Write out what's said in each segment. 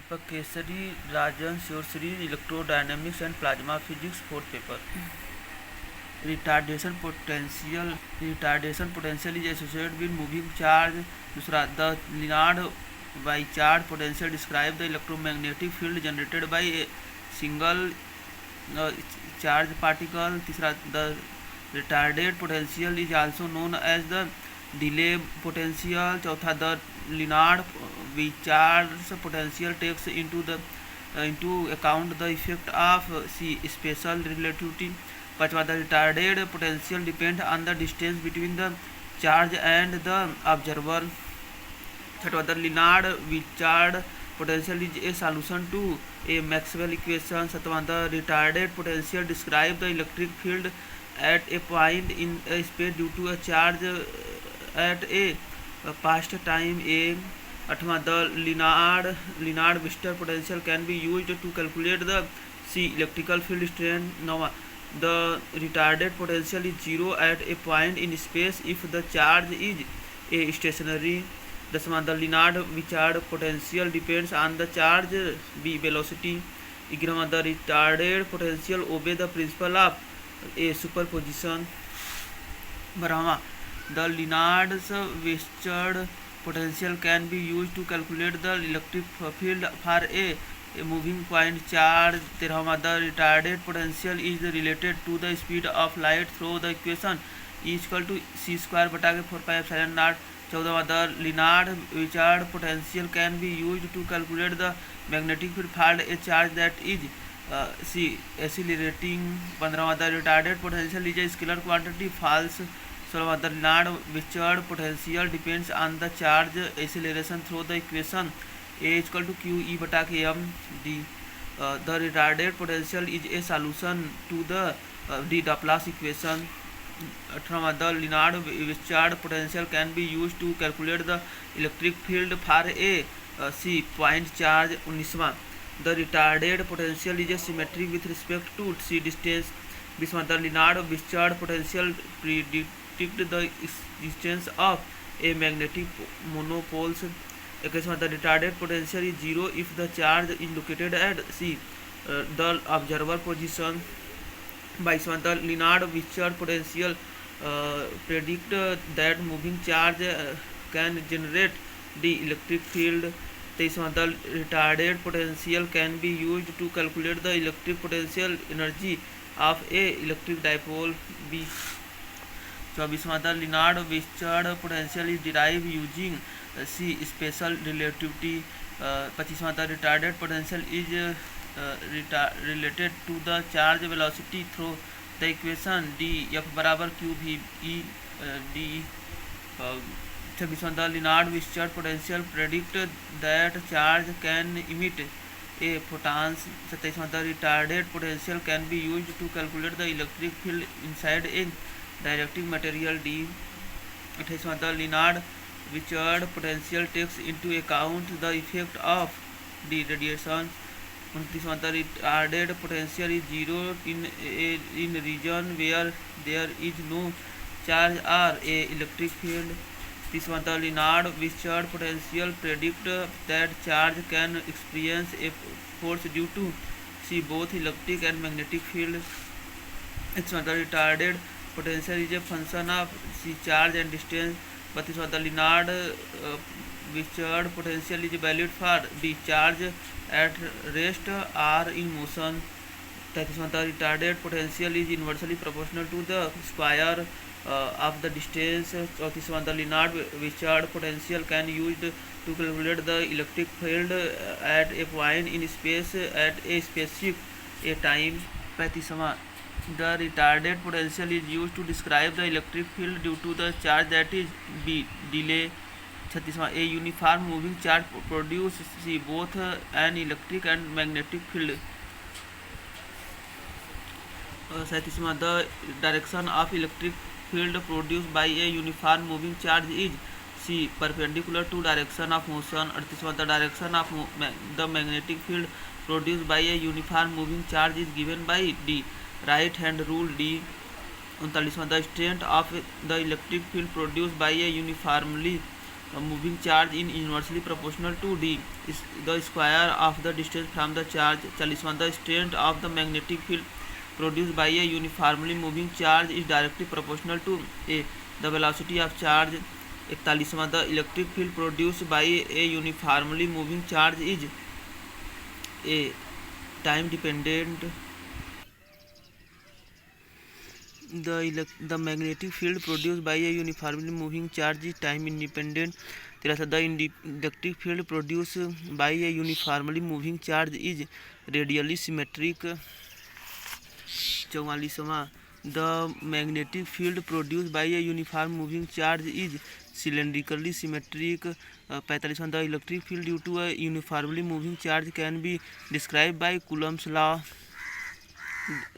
Deepak Kesari, Rajan Shivasri, Electrodynamics and Plasma Physics, fourth paper. Retardation potential. Retardation potential is associated with moving charge. दूसरा, the Leonard Weichard potential describe the electromagnetic field generated by a single charge particle. तीसरा, the retarded potential is also known as the delay potential. चौथा, the Leonard Weichard's potential takes into account the effect of special relativity. पांचवा, the retarded potential depends on the distance between the charge and the observer. छठवा, the Leonard Weichard potential is a solution to a Maxwell equation. सातवां, the retarded potential describes the electric field at a point in a space due to a charge at a past time a. आठवां, the Leonard Weichard potential can be used to calculate the electrical field strength. नौवां, the retarded potential is zero at a point in space if the charge is a stationary. दसवां, the Leonard Weichard potential depends on the charge velocity. 11वां, the retarded potential obey the principle of a superposition. 12वां, the Leonard Weichard potential can be used to calculate the electric field for a moving point charge. 13वां, the retarded potential is related to the speed of light through the equation E equal to c square बटा के 4 pi epsilon naught. 14वां, the Leonard Weichard potential can be used to calculate the magnetic field for a charge that is accelerating. 15वां, the retarded potential is a scalar quantity. False. 16वां, the Leonard Weichard potential depends on the charge acceleration through the equation A equal to q e बटा के m d. The retarded potential is a solution to the d Laplace equation. 18वां, the Leonard Weichard potential can be used to calculate the electric field for a point charge. 19वां, the retarded potential is symmetric with respect to c distance. 20वां, the Leonard Weichard potential predict the existence of a magnetic monopoles. 21वां, the retarded potential is zero if the charge is located at the observer position. 22वां, the Leonard Weichard potential predict that moving charge can generate the electric field. 23वां, the retarded potential can be used to calculate the electric potential energy of a electric dipole. 24वां, the Leonard Weichard potential is derived using special relativity. 25वां, the retarded potential is related to the charge velocity through the equation d f बराबर q v e d. 26वां, the Leonard Weichard potential predict that charge can emit a photons. 27वां, the retarded potential can be used to calculate the electric field inside a dielectric material d. 28वां, the Leonard Weichard potential takes into account the effect of d radiation. 29वां, the retarded potential is zero in region where there is no charge or a electric field. 30वां, the Leonard Weichard potential predict that charge can experience a force due to both electric and magnetic field. 31वां, the retarded potential is a function of charge and distance. 32वां, the Leonard Weichard potential is valid for the charge at rest or in motion. 33वां, the retarded potential is inversely proportional to the square of the distance. 34वां, the Leonard Weichard potential can used to calculate the electric field at a point in space at a specific time. 35वां, the retarded potential is used to describe the electric field due to the charge that is b delay. 36वां, a uniform moving charge produces both an electric and magnetic field. 37वां, the direction of electric field produced by a uniform moving charge is perpendicular to direction of motion. 38वां, the direction of the magnetic field produced by a uniform moving charge is given by d right hand rule d. 39वां, the strength of the electric field produced by a uniformly moving charge in inversely proportional to d is the square of the distance from the charge. 40वां the strength of the magnetic field produced by a uniformly moving charge is directly proportional to a the velocity of charge. 41वां the electric field produced by a uniformly moving charge is a time dependent. The magnetic field produced by a uniformly moving charge is time independent. The electric field produced by a uniformly moving charge is radially symmetric. 44वां the magnetic field produced by a uniform moving charge is cylindrically symmetric. 45वां the electric field due to a uniformly moving charge can be described by Coulomb's law.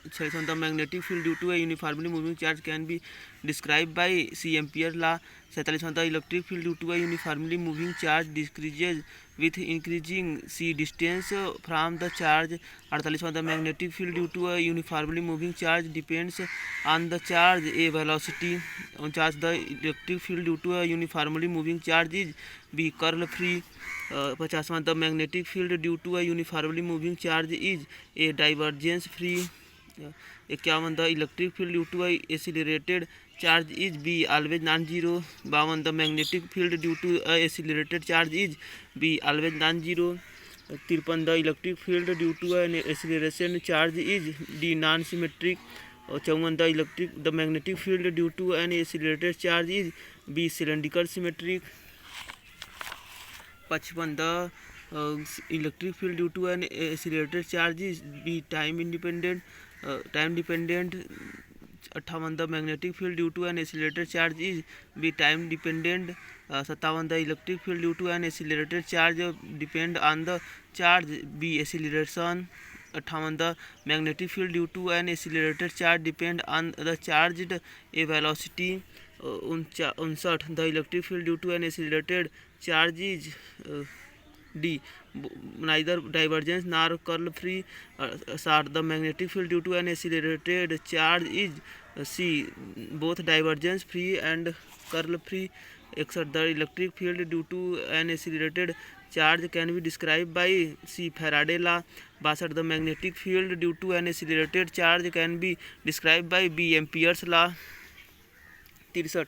46वां the magnetic field due to a uniformly moving charge can be described by C. Ampere's law. 47वां the electric field due to a uniformly moving charge decreases with increasing c distance from the charge. 48वां the magnetic field due to a uniformly moving charge depends on the charge a velocity. 49 the electric field due to a uniformly moving charge is b curl free. 50वां the magnetic field due to a uniformly moving charge is a divergence free. 51 the electric field due to a accelerated charge is b always non-zero. 52 the magnetic field due to a accelerated charge is b always non-zero. 53 the electric field due to an acceleration charge is d non-symmetric. 54 the magnetic field due to an accelerated charge is b cylindrical symmetric. 55 the electric field due to an accelerated charge is b time dependent. 58 the magnetic field due to an accelerated charge is b time dependent. 57 the electric field due to an accelerated charge depend on the charge b acceleration. 58 the magnetic field due to an accelerated charge depend on the charged a velocity. 59 the electric field due to an accelerated charge is d neither divergence nor curl free. 60 the magnetic field due to an accelerated charge is c both divergence free and curl free. 61 the electric field due to an accelerated charge can be described by c Faraday law. 62 the magnetic field due to an accelerated charge can be described by b Ampere's law. 63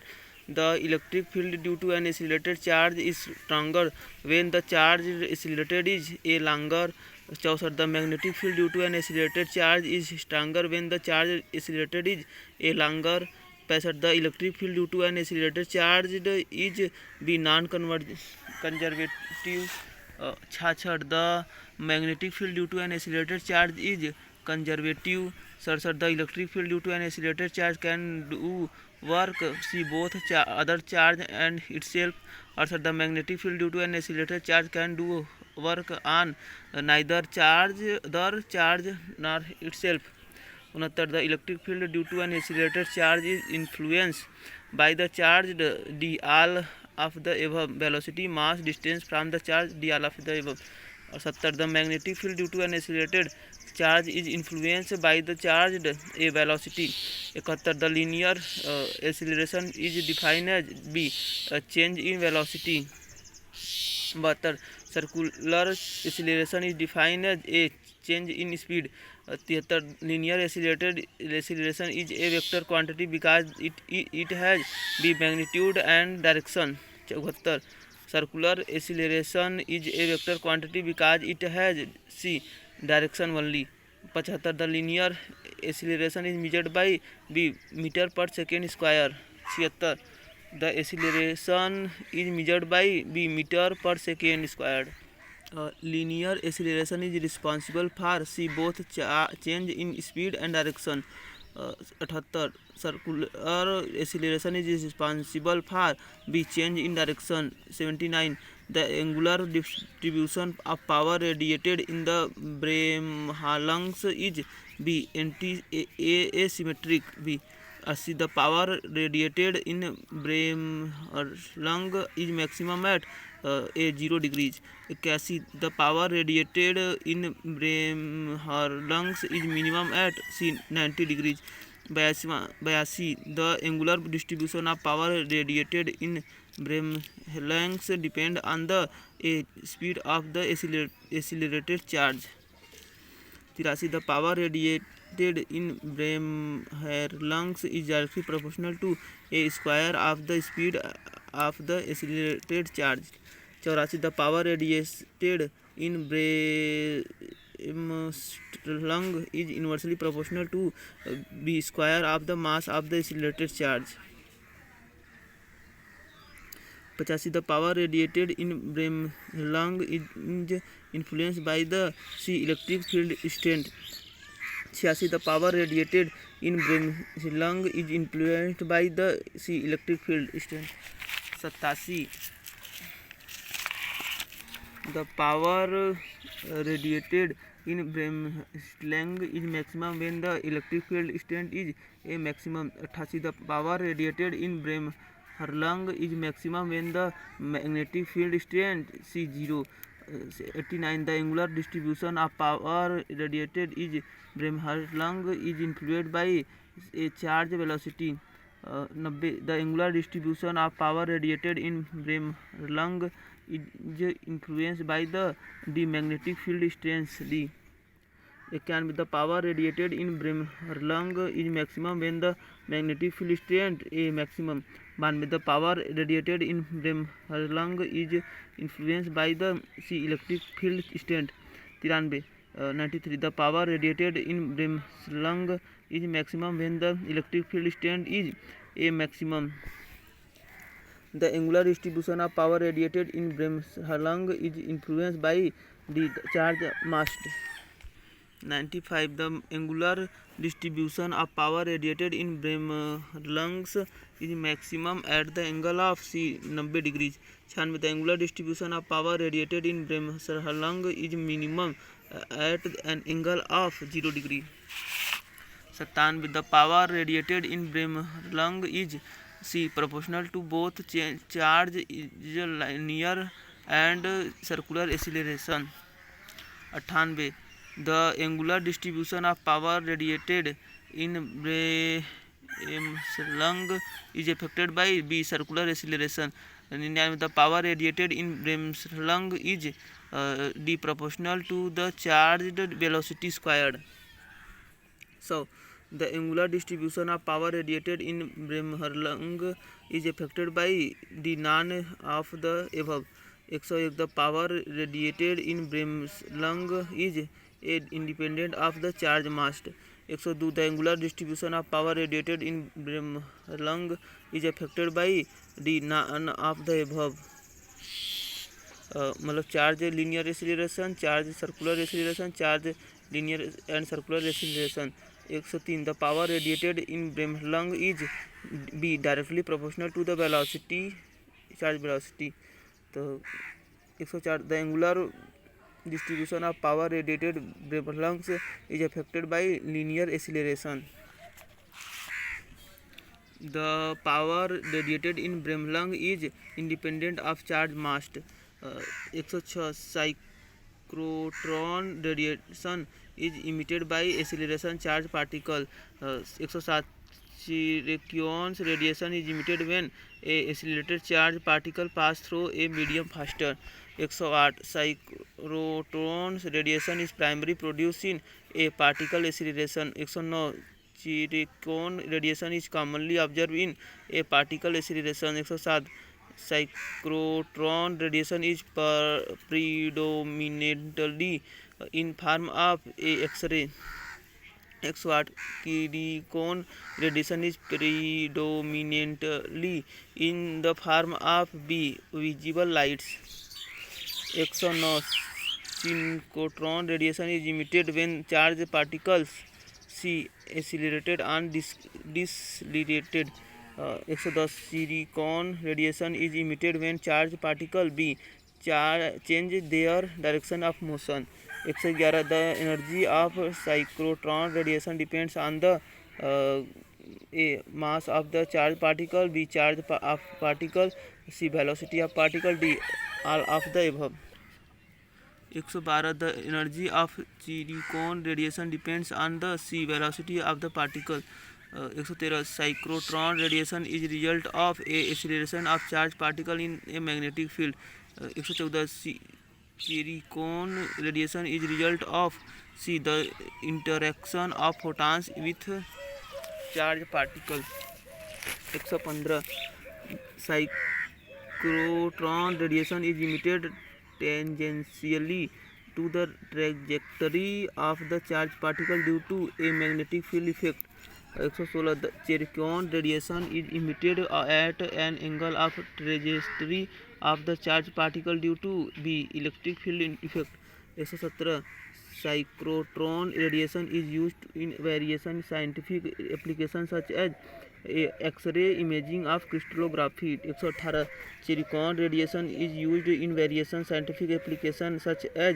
the electric field due to an accelerated charge is stronger when the charge accelerated is a longer. 64 the magnetic field due to an accelerated charge is stronger when the charge accelerated is a longer. 65 the electric field due to an accelerated charge is b non-conservative. 66 the magnetic field due to an accelerated charge is conservative. 67 the electric field due to an accelerated charge can do work see both other charge and itself. 68 the magnetic field due to an accelerated charge can do work on neither charge nor itself. 69 the electric field due to an accelerated charge is influenced by the charge d all of the above velocity mass distance from the charge d all of the above. 70 the magnetic field due to an accelerated charge is influenced by the charged a velocity. 71 the linear acceleration is defined as b a change in velocity. 72 circular acceleration is defined as a change in speed. 73 linear acceleration is a vector quantity because it has b magnitude and direction. 74 circular acceleration is a vector quantity because it has c direction only. 75 the linear acceleration is measured by b meter per second square. 76 the acceleration is measured by b meter per second squared. Linear acceleration is responsible for c both change in speed and direction. 78 circular acceleration is responsible for b change in direction. 79 the angular distribution of power radiated in the Bremsstrahlung is b asymmetric. b 80 the power radiated in Bremsstrahlung is maximum at a 0 degrees. 81 the power radiated in Bremsstrahlung is minimum at c 90 degrees. 82 the angular distribution of power radiated in Wavelengths depend on the speed of the accelerated charge. 83. The power radiated in Bremsherrlungs is directly proportional to a square of the speed of the accelerated charge. 84. The power radiated in Bremsherrlung is inversely proportional to b square of the mass of the accelerated charge. 85. The power radiated in Bremsherrlung is influenced by the C electric field strength. 86. The power radiated in Bremsherrlung is influenced by the C electric field strength. 87. The power radiated in Bremsherrlung is maximum when the electric field strength is a maximum. 88. The power radiated in Bremsherrlung is maximum when the magnetic field strength C0. 89. The angular distribution of power radiated in Bremsherrlung is influenced by a charge velocity. 90. The angular distribution of power radiated in Bremsherrlung is influenced by the magnetic field strength D. 91. The power radiated in Bremsherrlung is maximum when the magnetic field strength A maximum. 92. The power radiated in Bremsherrlung is influenced by the C electric field strength. 93. 93. The power radiated in Bremsherrlung is maximum when the electric field strength is A maximum. The angular distribution of power radiated in Bremsherrlung is influenced by the charge mass. 95. The angular distribution of power radiated in Bremsherrlung is maximum at the angle of C 90 degrees. 96. The angular distribution of power radiated in Bremsherrlung is minimum at an angle of 0 degree. 97. The power radiated in Bremsherrlung is C proportional to both charge linear and circular acceleration. 98. The angular distribution of power radiated in Bremsherrlung is affected by B circular acceleration. 99. The power radiated in Bremsherrlung is D proportional to the charged velocity squared. So the angular distribution of power radiated in Bremsherrlung is affected by the none of the above. 101. The power radiated in Bremsherrlung is independent of the charge mass. 102. The angular distribution of power radiated in Bremsherrlung is affected by the none of the above. मतलब charge linear acceleration, charge circular acceleration, charge linear and circular acceleration. 103. The power radiated in Bremsherrlung is B directly proportional to the velocity, charge velocity. तो 104. The angular distribution of power radiated Bremsherrlung is affected by linear acceleration. The power radiated in Bremsherrlung is independent of charge mass. 106. Cyclotron radiation is emitted by acceleration charge particle. 107. Chiricahon's radiation is emitted when a accelerated charge particle pass through a medium faster. 108. Cyclotron's radiation is primarily produced in a particle acceleration. 109. Chiricahon radiation is commonly observed in a particle acceleration. 107. Cyclotron radiation is predominantly in form of a X-ray. 108. Chiricahon radiation is predominantly in the form of B visible lights. 109. Synchrotron radiation is emitted when charged particles C accelerated and decelerated. 110. Chiricahon radiation is emitted when charged particles B change their direction of motion. 111. The energy of cyclotron radiation depends on the A mass of the charged particle, B charge of particle, C velocity of particle, D all of the above. 112. The energy of Chiricahon radiation depends on the C velocity of the particle, 113 cyclotron radiation is result of a acceleration of charged particle in a magnetic field. 114 Zircon radiation is result of the interaction of photons with charged particle. 115 cyclotron radiation is emitted tangentially to the trajectory of the charged particle due to a magnetic field effect. 116 The zircon radiation is emitted at an angle of trajectory of the charged particle due to the electric field effect. 117 Cyclotron radiation is used in various scientific applications such as X-ray imaging of crystallography. 118 Zircon radiation is used in various scientific applications such as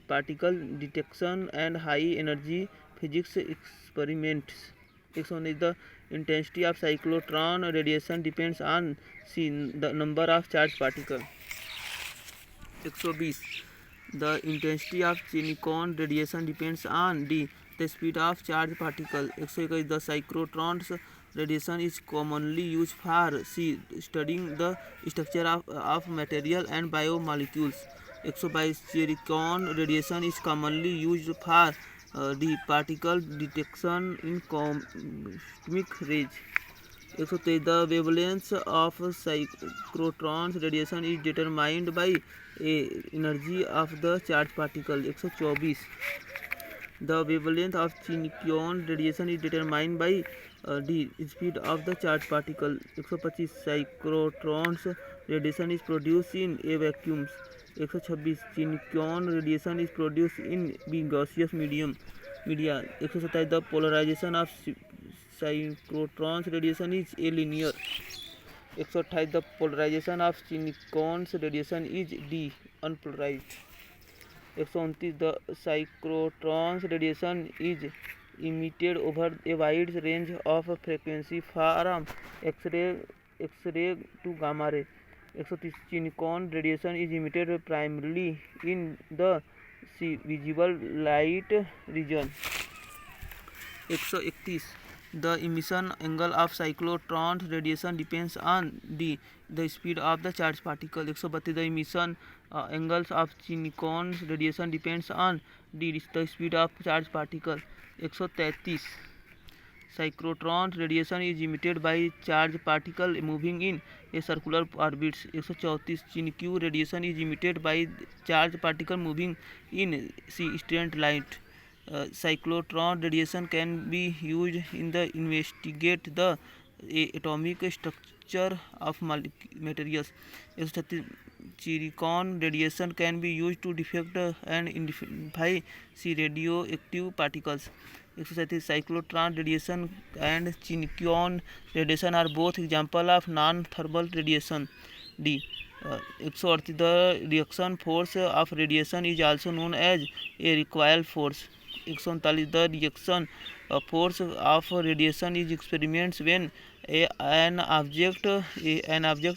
particle detection and high energy physics experiments. 119 The intensity of cyclotron radiation depends on the number of charged particles. 120 The intensity of zircon radiation depends on the speed of charged particle. 121 The cyclotron's radiation is commonly used for studying the structure of material and biomolecules. 122 Zircon radiation is commonly used for the particle detection in cosmic rays. 123 The wavelength of cyclotron radiation is determined by energy of the charged particle. 124 The wavelength of zircon radiation is determined by the speed of the charged particle. 125 Cyclotron's radiation is produced in a vacuum. 126 Zircon radiation is produced in gaseous media. 127 The polarization of cyclotron's radiation is a linear. 128 The polarization of zircon's radiation is D, unpolarized. 129 The cyclotron's radiation is emitted over a wide range of frequency from X-ray to gamma ray. 130 Zircon radiation is emitted primarily in the visible light region. 131 The emission angle of cyclotron radiation depends on the speed of the charged particle. 132 The emission angles of zircon radiation depends on the speed of charged particle. 133 Cyclotron radiation is emitted by charged particle moving in a circular orbits. 134 Q radiation is emitted by charged particle moving in straight line. Cyclotron radiation can be used in the investigate the atomic structure of materials. 136 Zircon radiation can be used to detect and identify radioactive particles. 137 Cyclotron radiation and zircon radiation are both examples of non-thermal radiation. D. 138 The reaction force of radiation is also known as a recoil force. 139 The reaction force of radiation is experienced when an object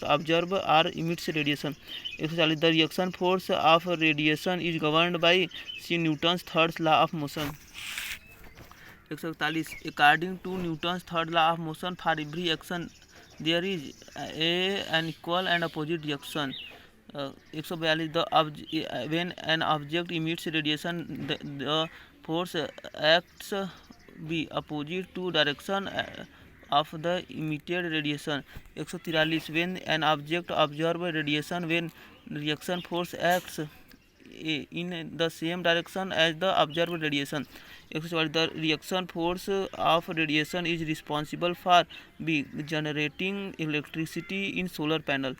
observes or emits radiation. 140 The reaction force of radiation is governed by Newton's third law of motion. 141 According to Newton's third law of motion, for every action there is an equal and opposite reaction. 142 When an object emits radiation, the force acts the opposite to direction of the emitted radiation. 143 When an object observes radiation, when reaction force acts in the same direction as the observed radiation. 144 The reaction force of radiation is responsible for generating electricity in solar panel.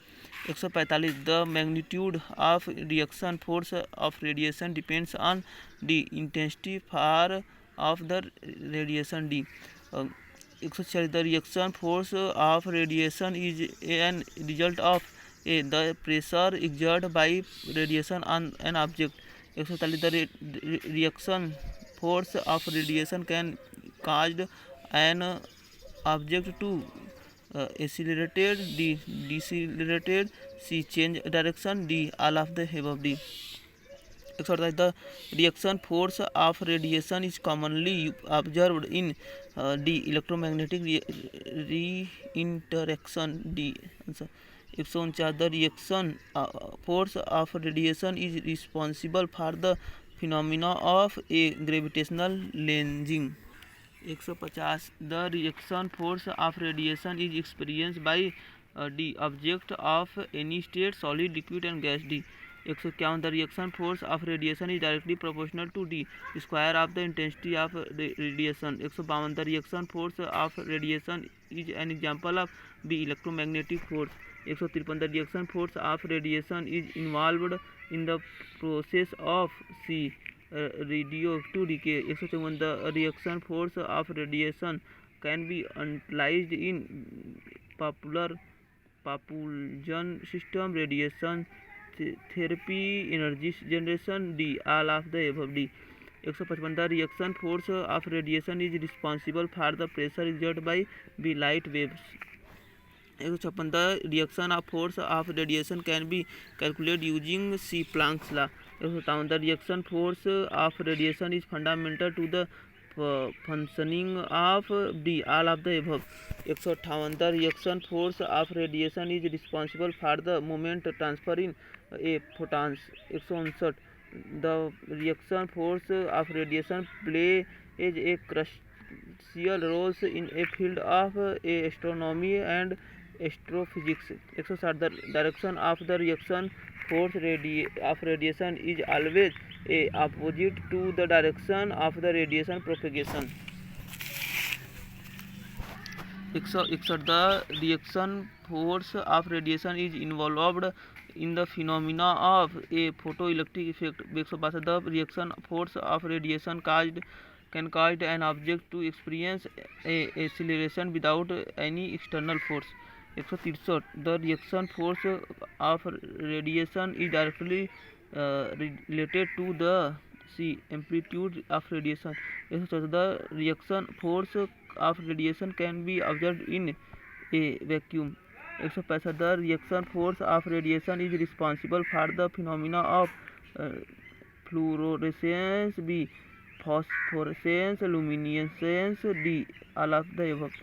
145 The magnitude of reaction force of radiation depends on the intensity of the radiation. D. 146 The reaction force of radiation is an result of the pressure exerted by radiation on an object. 147 The reaction force of radiation can cause an object to accelerated, decelerated, change direction. D. All of the above. D. exercise. The reaction force of radiation is commonly observed in the electromagnetic reinteraction. D answer. 149. The reaction force of radiation is responsible for the phenomena of a gravitational lensing. 150. The reaction force of radiation is experienced by the object of any state, solid, liquid and gas. D. 151. The reaction force of radiation is directly proportional to the square of the intensity of radiation. 152. The reaction force of radiation is an example of the electromagnetic force. 153. The reaction force of radiation is involved in the process of C. Radioactive decay. 154. The reaction force of radiation can be utilized in propulsion system, radiation therapy, energy generation. D. All of the above. D. 155. The reaction force of radiation is responsible for the pressure exerted by the light waves. 156. The reaction force of radiation can be calculated using C. Planck's law. 157. The reaction force of radiation is fundamental to the functioning of the all of the above. 158. The reaction force of radiation is responsible for the moment transfer in a photons. 159. The reaction force of radiation plays a crucial role in a field of astronomy and astrophysics. 160. The direction of the reaction force of radiation is always opposite to the direction of the radiation propagation. 161. The reaction force of radiation is involved in the phenomena of a photoelectric effect. 162. The reaction force of radiation can cause an object to experience a acceleration without any external force. 163. The reaction force of radiation is directly related to the amplitude of radiation. 164. The reaction force of radiation can be observed in a vacuum. 165. The reaction force of radiation is responsible for the phenomena of fluorescence, B. Phosphorescence, luminescence. D. All of the above.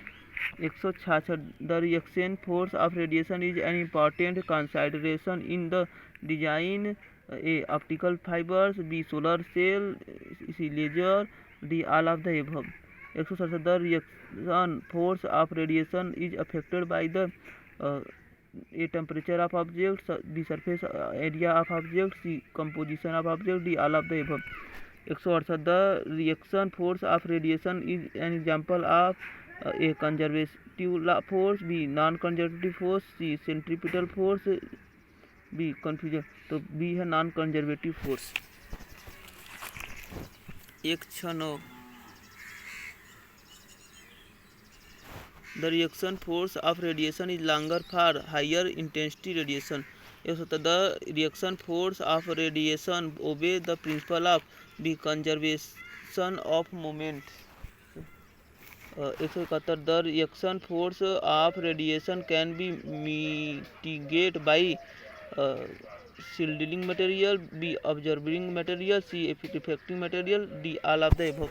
166. The reaction force of radiation is an important consideration in the design A. Optical fibers, B. Solar cell, C. laser. D. All of the above. 167. The reaction force of radiation is affected by the A. temperature of objects, B. surface area of objects, C. composition of objects. D. All of the above. 168. The reaction force of radiation is an example of A. conservative force, B. non-conservative force, C. centripetal force, B. confusion. तो B है non conservative force. 169. The reaction force of radiation is longer for higher intensity radiation. 170. The reaction force of radiation obeys the principle of the conservation of moment. 171. The reaction force of radiation can be mitigated by shielding material, B. absorbing material, C. reflecting material. D. all of the above.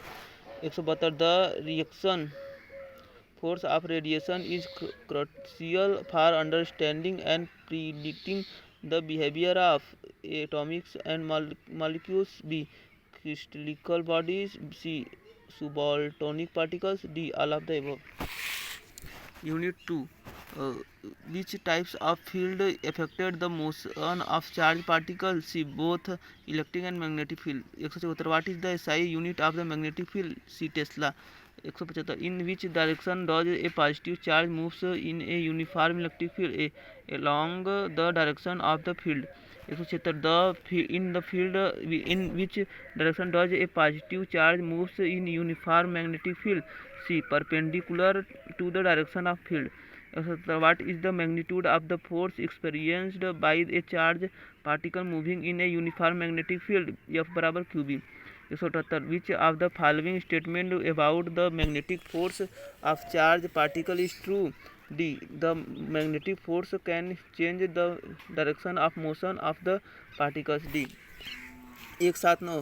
172. The reaction force of radiation is crucial for understanding and predicting the behavior of atoms and molecules, B. crystalline bodies, C. subaltonic particles. D. all of the above. Unit 2. Which types of field affected the motion of charged particles? C. both electric and magnetic field. 174. What is the SI unit of the magnetic field? C. Tesla. 175. In which direction does a positive charge moves in a uniform electric field? A. along the direction of the field. 176. In which direction does a positive charge moves in uniform magnetic field? C. perpendicular to the direction of field. What is the magnitude of the force experienced by a charged particle moving in a uniform magnetic field? F बराबर QB. 178. Which of the following statement about the magnetic force of charged particle is true? D. The magnetic force can change the direction of motion of the particles. D. एक साथ नौ।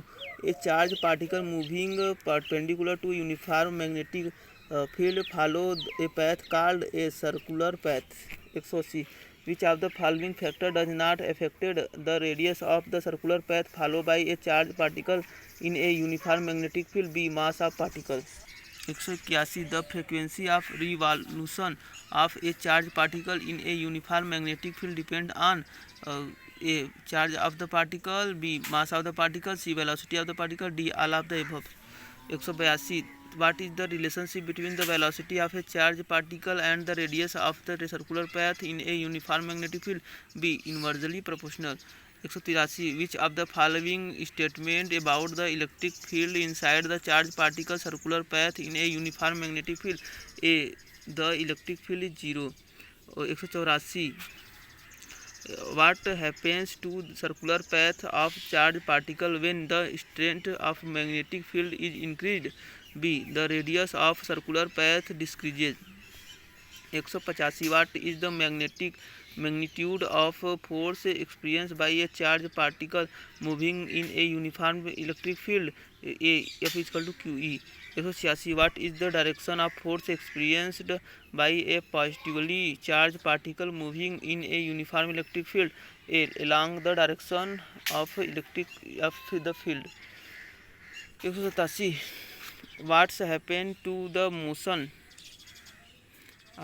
A charge particle moving perpendicular to uniform magnetic field follow a path called a circular path. 180 which of the following factor does not affected the radius of the circular path follow by a charge particle in a uniform magnetic field. B mass of particle. 181 the frequency of revolution of a charge particle in a uniform magnetic field depend on a charge of the particle, b mass of the particle, c velocity of the particle, d all of the above. 182 what is the relationship between the velocity of a charged particle and the radius of the circular path in a uniform magnetic field? B inversely proportional। 183 which of the following statement about the electric field inside the charged particle circular path in a uniform magnetic field? A the electric field is zero। 184 what happens to circular path of charged particle when the strength of magnetic field is increased? B the radius of circular path decreases। 185 what is the magnitude of force experienced by a charged particle moving in a uniform electric field? A F is equal to QE। 186 what is the direction of force experienced by a positively charged particle moving in a uniform electric field? A along the direction of the field। 187 what's happened to the motion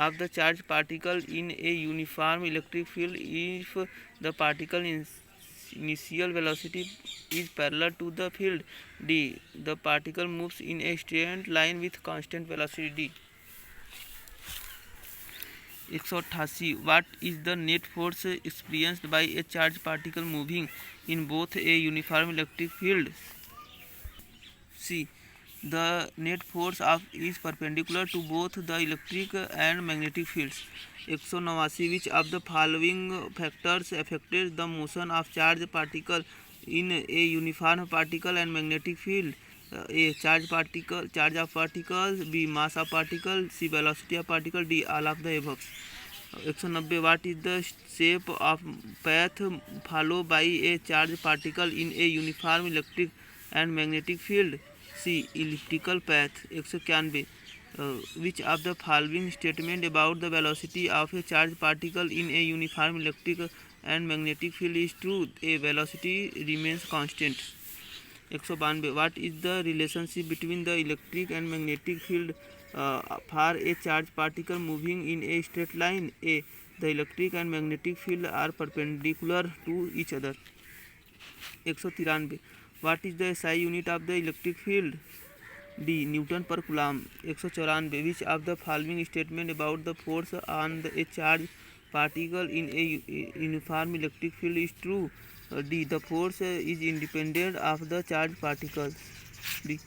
of the charged particle in a uniform electric field if the particle initial velocity is parallel to the field? D the particle moves in a straight line with constant velocity, D। 188 what is the net force experienced by a charged particle moving in both a uniform electric field? C the net force of is perpendicular to both the electric and magnetic fields। 189 which of the following factors affected the motion of charged particle in a uniform particle and magnetic field? A charge of particles, B mass of particle, C velocity of particle, D all of the above। 190 what is the shape of path followed by a charged particle in a uniform electric and magnetic field? C elliptical path। 191 which of the following statement about the velocity of a charged particle in a uniform electric and magnetic field is true? A velocity remains constant। 192 what is the relationship between the electric and magnetic field for a charged particle moving in a straight line? A the electric and magnetic field are perpendicular to each other। 193 what is the SI unit of the electric field? D Newton per coulomb। 194 which of the following statement about the force on a charged particle in a uniform electric field is true? D the force is independent of the charged particles, D।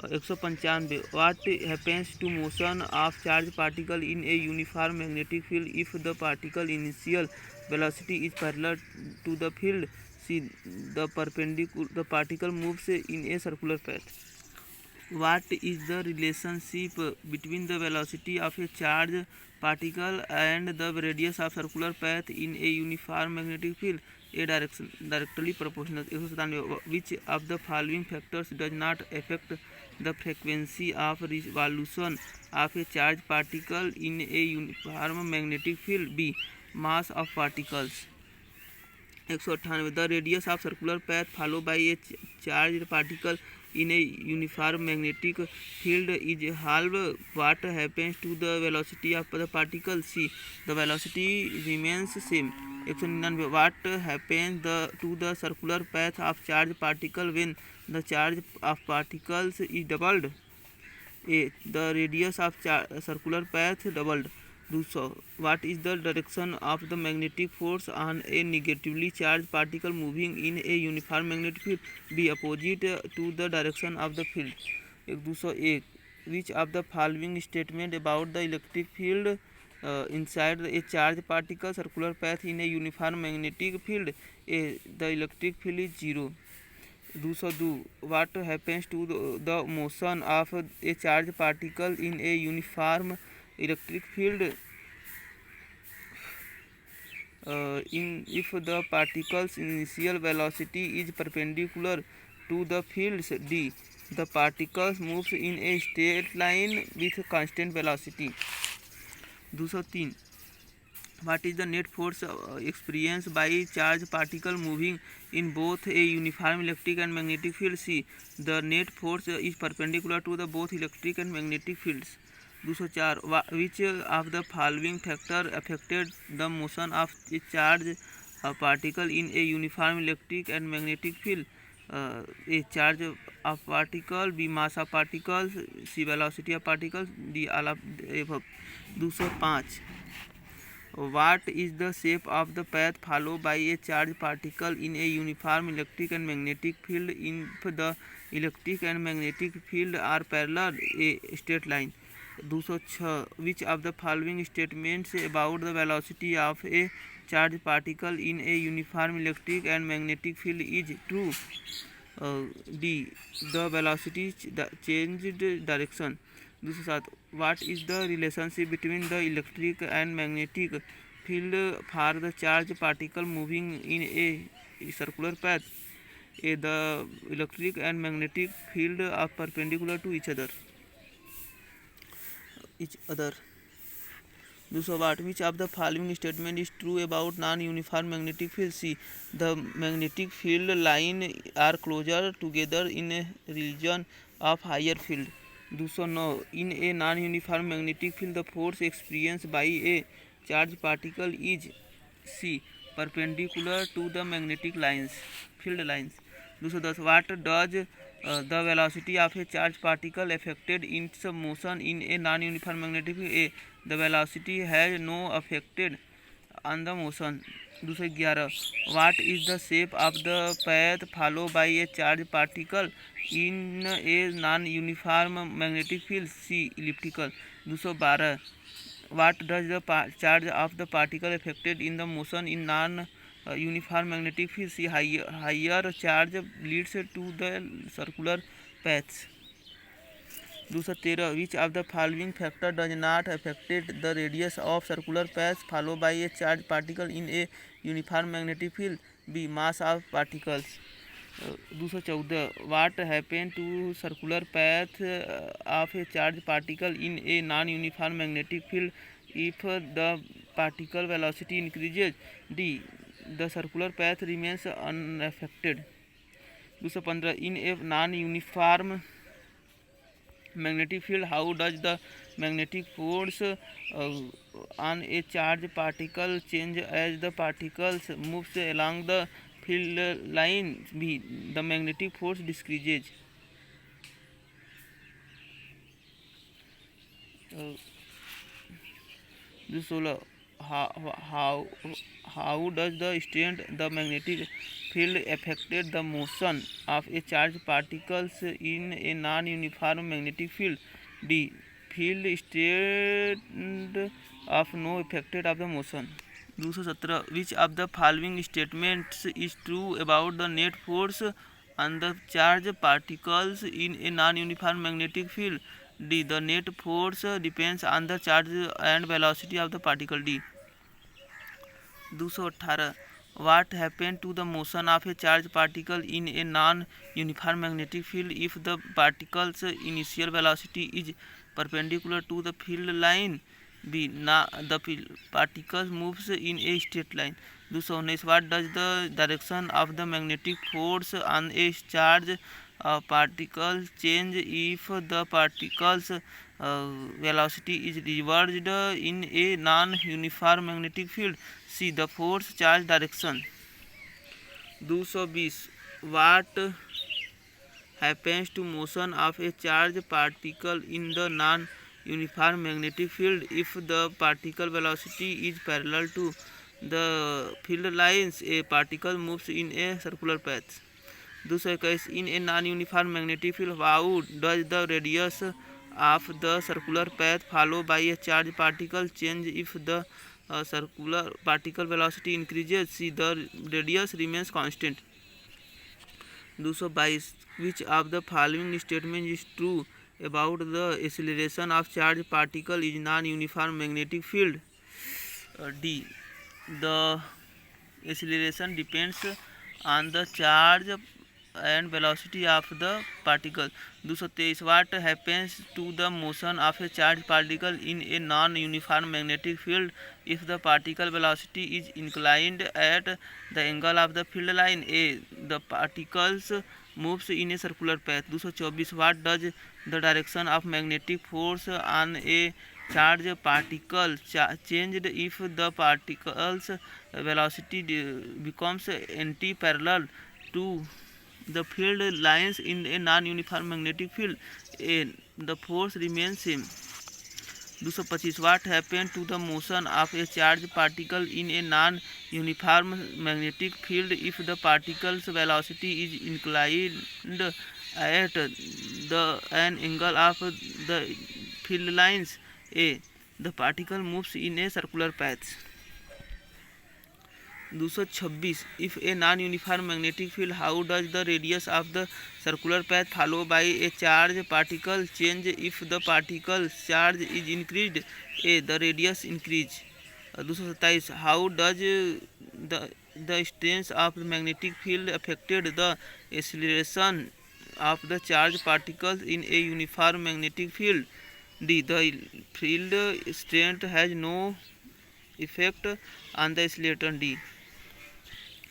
195 what happens to motion of charged particle in a uniform magnetic field if the particle initial velocity is parallel to the field? C the particle moves in a circular path। what is the relationship between the velocity of a charged particle and the radius of circular path in a uniform magnetic field? A directly proportional। 197 which of the following factors does not affect the frequency of revolution of a charged particle in a uniform magnetic field? B mass of particles। 198 the radius of circular path followed by a charged particle in a uniform magnetic field is half what happens to the velocity of the particle? C the velocity remains same। 199 what happens to the circular path of charged particle when the charge of particles is doubled? A the radius of circular path doubled। 200 what is the direction of the magnetic force on a negatively charged particle moving in a uniform magnetic field? B opposite to the direction of the field। 201 which of the following statement about the electric field inside a charged particle circular path in a uniform magnetic field? A the electric field is zero। 202 what happens to the motion of a charged particle in a uniform electric field if the particle's initial velocity is perpendicular to the fields. D. The particles moves in a straight line with constant velocity. 203. What is the net force experienced by charged particle moving in both a uniform electric and magnetic field? C. The net force is perpendicular to the both electric and magnetic fields. 204. Which of the following factor affected the motion of a charged particle in a uniform electric and magnetic field? A charge of particle, B mass of particles, C velocity of particles, D all of the above. 205. What is the shape of the path followed by a charged particle in a uniform electric and magnetic field if the electric and magnetic field are parallel? A straight line. 206. Which of the following statements about the velocity of a charged particle in a uniform electric and magnetic field is true? D. The velocity changed direction. 207. What is the relationship between the electric and magnetic field for the charged particle moving in a circular path? A. The electric and magnetic field are perpendicular to each other. 208. Which of the following statement is true about non-uniform magnetic field? C. The magnetic field line are closer together in a region of higher field. 209. In a non-uniform magnetic field, the force experienced by a charged particle is C. Perpendicular to the magnetic field lines. 210. What does the velocity of a charged particle affected its motion in a non-uniform magnetic field? A. The velocity has no effect on the motion. 211. What is the shape of the path followed by a charged particle in a non-uniform magnetic field? C. Elliptical. 212. What does the charge of the particle affected in the motion in non-uniform magnetic field? C. Higher charge leads to the circular paths. 213. Which of the following factor does not affect the radius of circular path followed by a charged particle in a uniform magnetic field? B. Mass of particles. 214. What happens to circular path of a charged particle in a non-uniform magnetic field if the particle velocity increases? D. The circular path remains unaffected. 215. In a non-uniform magnetic field, how does the magnetic force on a charged particle change as the particles moves along the field line? B. The magnetic force decreases. 216. How does the strength the magnetic field affected the motion of a charged particles in a non-uniform magnetic field? D. Field strength of no effect of the motion. 217. Which of the following statements is true about the net force on the charged particles in a non-uniform magnetic field? D. The net force depends on the charge and velocity of the particle. D. 218. What happens to the motion of a charged particle in a non-uniform magnetic field if the particle's initial velocity is perpendicular to the field line? B. The particle moves in a straight line. 219. What does the direction of the magnetic force on a charged particle change if the particle's velocity is reversed in a non-uniform magnetic field? C. The force charge direction. 220. What happens to motion of a charged particle in the non-uniform magnetic field if the particle velocity is parallel to the field lines? A. Particle moves in a circular path. 221. In a non-uniform magnetic field, how does the radius of the circular path followed by a charged particle change if the circular particle velocity increases? C. The radius remains constant. 222. Which of the following statement is true about the acceleration of charged particle in non-uniform magnetic field? D. The acceleration depends on the charge and velocity of the particle. 223 what happens to the motion of a charged particle in a non-uniform magnetic field if the particle velocity is inclined at the angle of the field line? A, the particles moves in a circular path. 224 what does the direction of magnetic force on a charged particle changed if the particle's velocity becomes anti-parallel to the field lines in a non-uniform magnetic field? A, the force remains same. 225 what happened to the motion of a charged particle in a non-uniform magnetic field if the particle's velocity is inclined at an angle of the field lines? A, the particle moves in a circular path. 226 if a non-uniform magnetic field, how does the radius of the circular path followed by a charged particle change if the particle's charge is increased? A, the radius increase. 227 how does the strength of the magnetic field affected the acceleration of the charged particles in a uniform magnetic field? D, the field strength has no effect on the acceleration. D.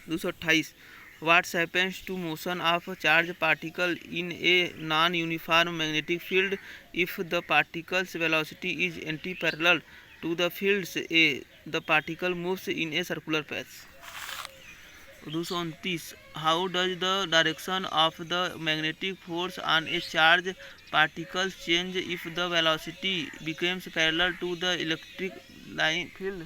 228 what happens to motion of a charged particle in a non-uniform magnetic field if the particle's velocity is anti-parallel to the fields? A, the particle moves in a circular path. 229 how does the direction of the magnetic force on a charged particle change if the velocity becomes parallel to the electric line field?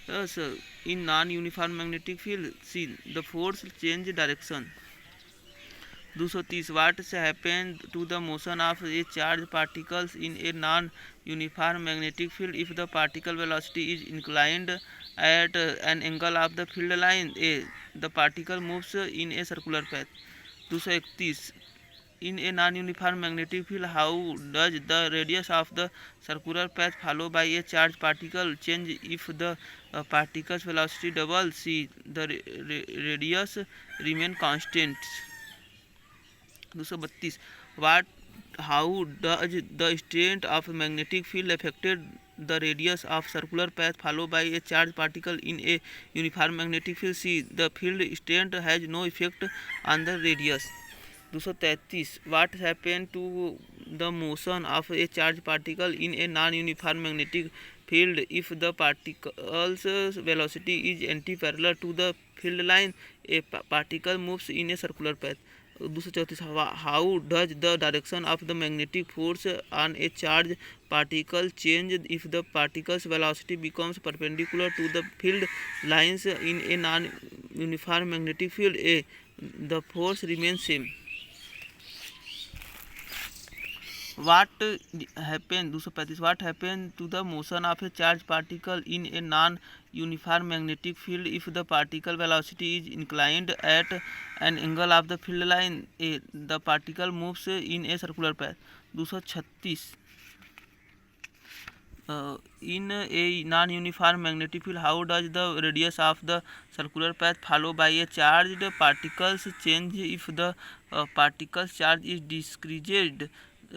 Yes, in non-uniform magnetic field, C, the force change direction. 230 what happens to the motion of a charged particles in a non-uniform magnetic field if the particle velocity is inclined at an angle of the field line? A, the particle moves in a circular path. 231 in a non-uniform magnetic field, how does the radius of the circular path followed by a charged particle change if the particle's velocity doubles? C, the radius remain constant. 232 what how does the strength of magnetic field affected the radius of circular path followed by a charged particle in a uniform magnetic field? C, the field strength has no effect on the radius. 233 what happened to the motion of a charged particle in a non-uniform magnetic field if the particle's velocity is anti-parallel to the field line? A, particle moves in a circular path. 234 how does the direction of the magnetic force on a charged particle change if the particle's velocity becomes perpendicular to the field lines in a non-uniform magnetic field? A, the force remains same. what happened 235 what happened to the motion of a charged particle in a non-uniform magnetic field if the particle velocity is inclined at an angle of the field line? A, the particle moves in a circular path. 236 in a non-uniform magnetic field, how does the radius of the circular path followed by a charged particles change if the particle's charge is decreased?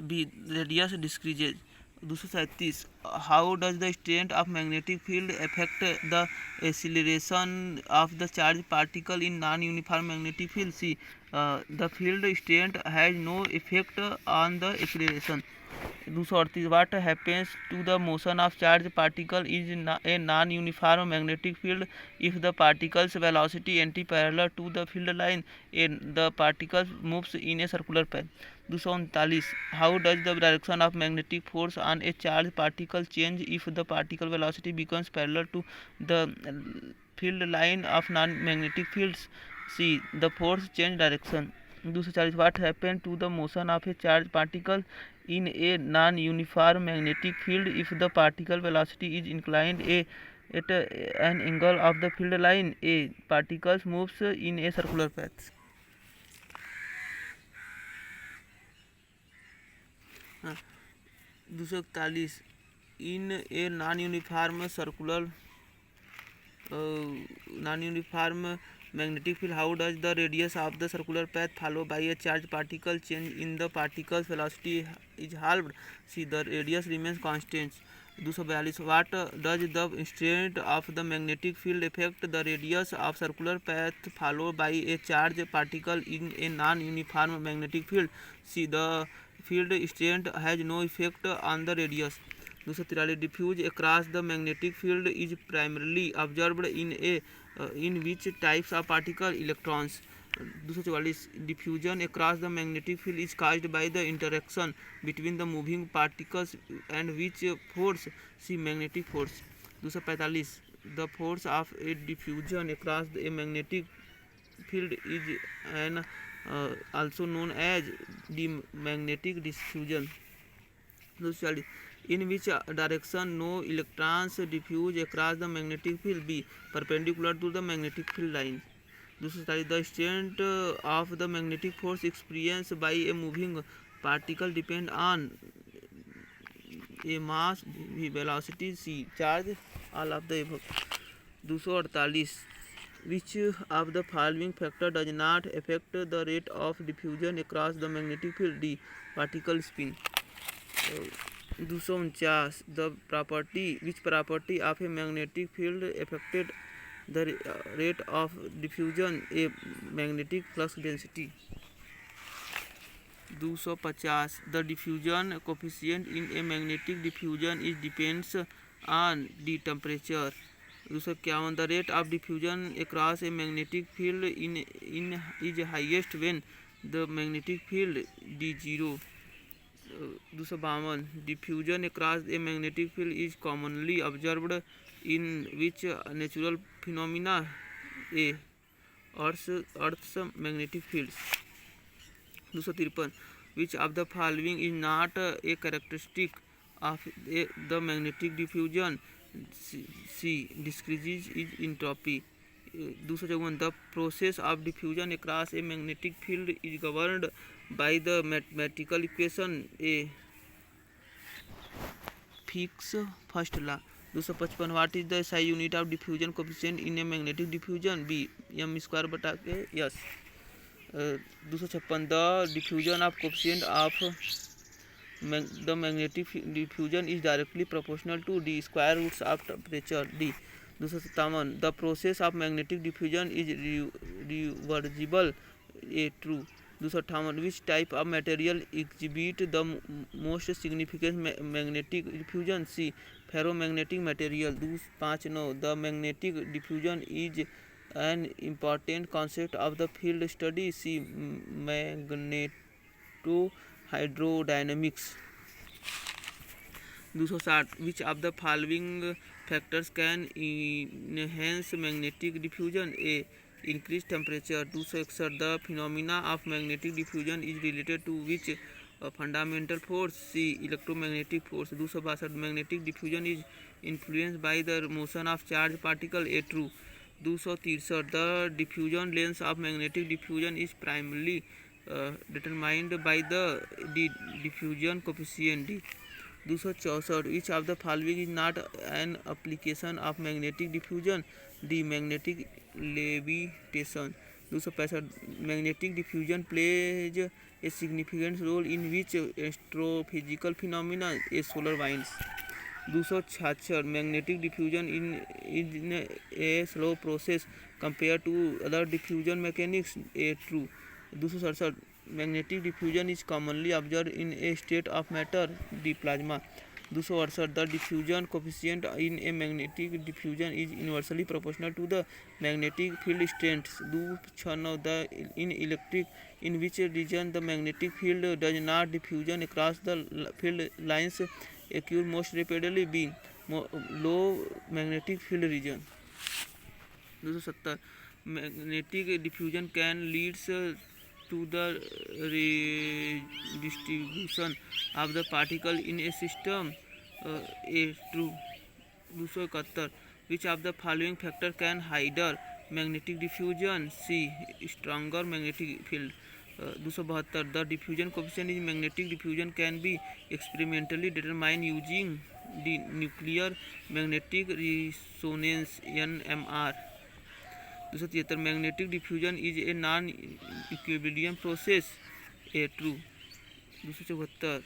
B, radius decreases. 237 how does the strength of magnetic field affect the acceleration of the charged particle in non-uniform magnetic field? C, the field strength has no effect on the acceleration. 238 what happens to the motion of charged particle in a non-uniform magnetic field if the particle's velocity anti-parallel to the field line? A, the particle moves in a circular path. 239 how does the direction of magnetic force on a charged particle change if the particle velocity becomes parallel to the field line of non-magnetic fields? C, the force change direction. 240 what happened to the motion of a charged particle in a non-uniform magnetic field if the particle velocity is inclined at an angle of the field line? A, particles moves in a circular path. 241 in a non-uniform magnetic field. How does the radius of the circular path followed by a charged particle change in the particle's velocity is halved? See, the radius remains constant. 242. What does the instant of the magnetic field affect the radius of circular path followed by a charged particle in a non-uniform magnetic field? See, the field strength has no effect on the radius. 243. Diffuse across the magnetic field is primarily observed in which types of particle? Electrons. 244. Diffusion across the magnetic field is caused by the interaction between the moving particles and which force? See, magnetic force. 245. The force of a diffusion across a magnetic field is also known as the magnetic diffusion. 246. In which direction no electrons diffuse across the magnetic field? B. Perpendicular to the magnetic field line. 247. The extent of the magnetic force experienced by a moving particle depend on a mass, velocity, c, charge, all of the above. 248. Which of the following factor does not affect the rate of diffusion across the magnetic field? D. Particle spin. 249. Which property of a magnetic field affected the rate of diffusion? A. Magnetic flux density. 250. The diffusion coefficient in a magnetic diffusion is depends on the temperature. 251. The rate of diffusion across a magnetic field is highest when the magnetic field d0. 252. Diffusion across a magnetic field is commonly observed in which natural phenomena? A. Earth's magnetic fields. 253. Which of the following is not a characteristic of the magnetic diffusion? C. Decreases in entropy. 254. The process of diffusion across a magnetic field is governed by the mathematical equation? A. Fick's first law. 255. What is the SI unit of diffusion coefficient in a magnetic diffusion? B. m²/s. 256. The diffusion of coefficient of the magnetic diffusion is directly proportional to the square roots of temperature. D. 257. The process of magnetic diffusion is reversible. A. True. 258. Which type of material exhibit the most significant magnetic diffusion? C. Ferromagnetic material. 259. The magnetic diffusion is an important concept of the field study. C. Magnetohydrodynamics. 260. Which of the following factors can enhance magnetic diffusion? A. Increased temperature. 261. The phenomena of magnetic diffusion is related to which fundamental force? C. Electromagnetic force. 262. Magnetic diffusion is influenced by the motion of charged particle. A. True. 263. The diffusion length of magnetic diffusion is primarily determined by the diffusion coefficient. D. 264. Which of the following is not an application of magnetic diffusion? D. Magnetic levitation. 265. Magnetic diffusion plays a significant role in which astrophysical phenomena? A. Solar winds. 266. Magnetic diffusion is a slow process compared to other diffusion mechanics. A. True. 267. Magnetic diffusion is commonly observed in a state of matter. D. Plasma. 268. The diffusion coefficient in a magnetic diffusion is inversely proportional to the magnetic field strength. 269. In electric, in which region the magnetic field does not diffusion across the field lines occur most rapidly? B. Low magnetic field region. 270. Magnetic diffusion can lead to the redistribution of the particle in a system. A. True. 271. Which of the following factor can hinder magnetic diffusion? C. Stronger magnetic field. 272. The diffusion coefficient in magnetic diffusion can be experimentally determined using the nuclear magnetic resonance NMR. 273 magnetic diffusion is a non equilibrium process, A true. 274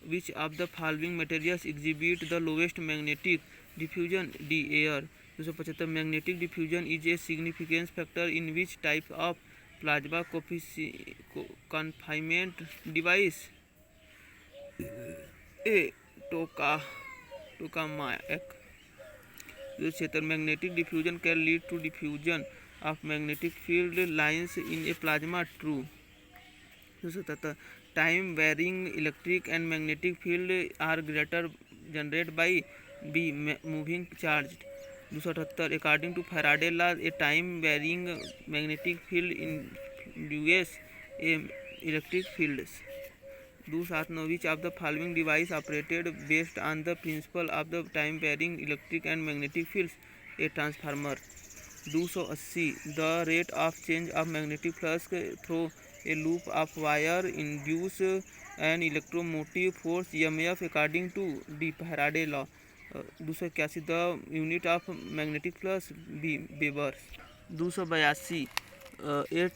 which of the following materials exhibit the lowest magnetic diffusion, D air. 275 magnetic diffusion is a significance factor in which type of plasma confinement device, A tokamak. 276 magnetic diffusion can lead to diffusion of magnetic field lines in a plasma, true. 277 time varying electric and magnetic field are greater generate by be moving charge. 278 according to Faraday law a time varying magnetic field induce a electric fields. 279 which of the following device operated based on the principle of the time varying electric and magnetic fields, a transformer. 280 the rate of change of magnetic flux through a loop of wire induce an electromotive force EMF according to the Faraday law. 281 the unit of magnetic flux, b weber. 282 a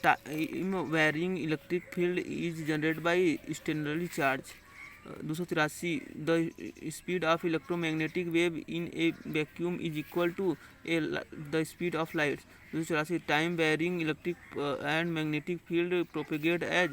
time varying electric field is generated by stationary charge. 283 the speed of electromagnetic wave in a vacuum is equal to the speed of light. 284 time varying electric and magnetic field propagate as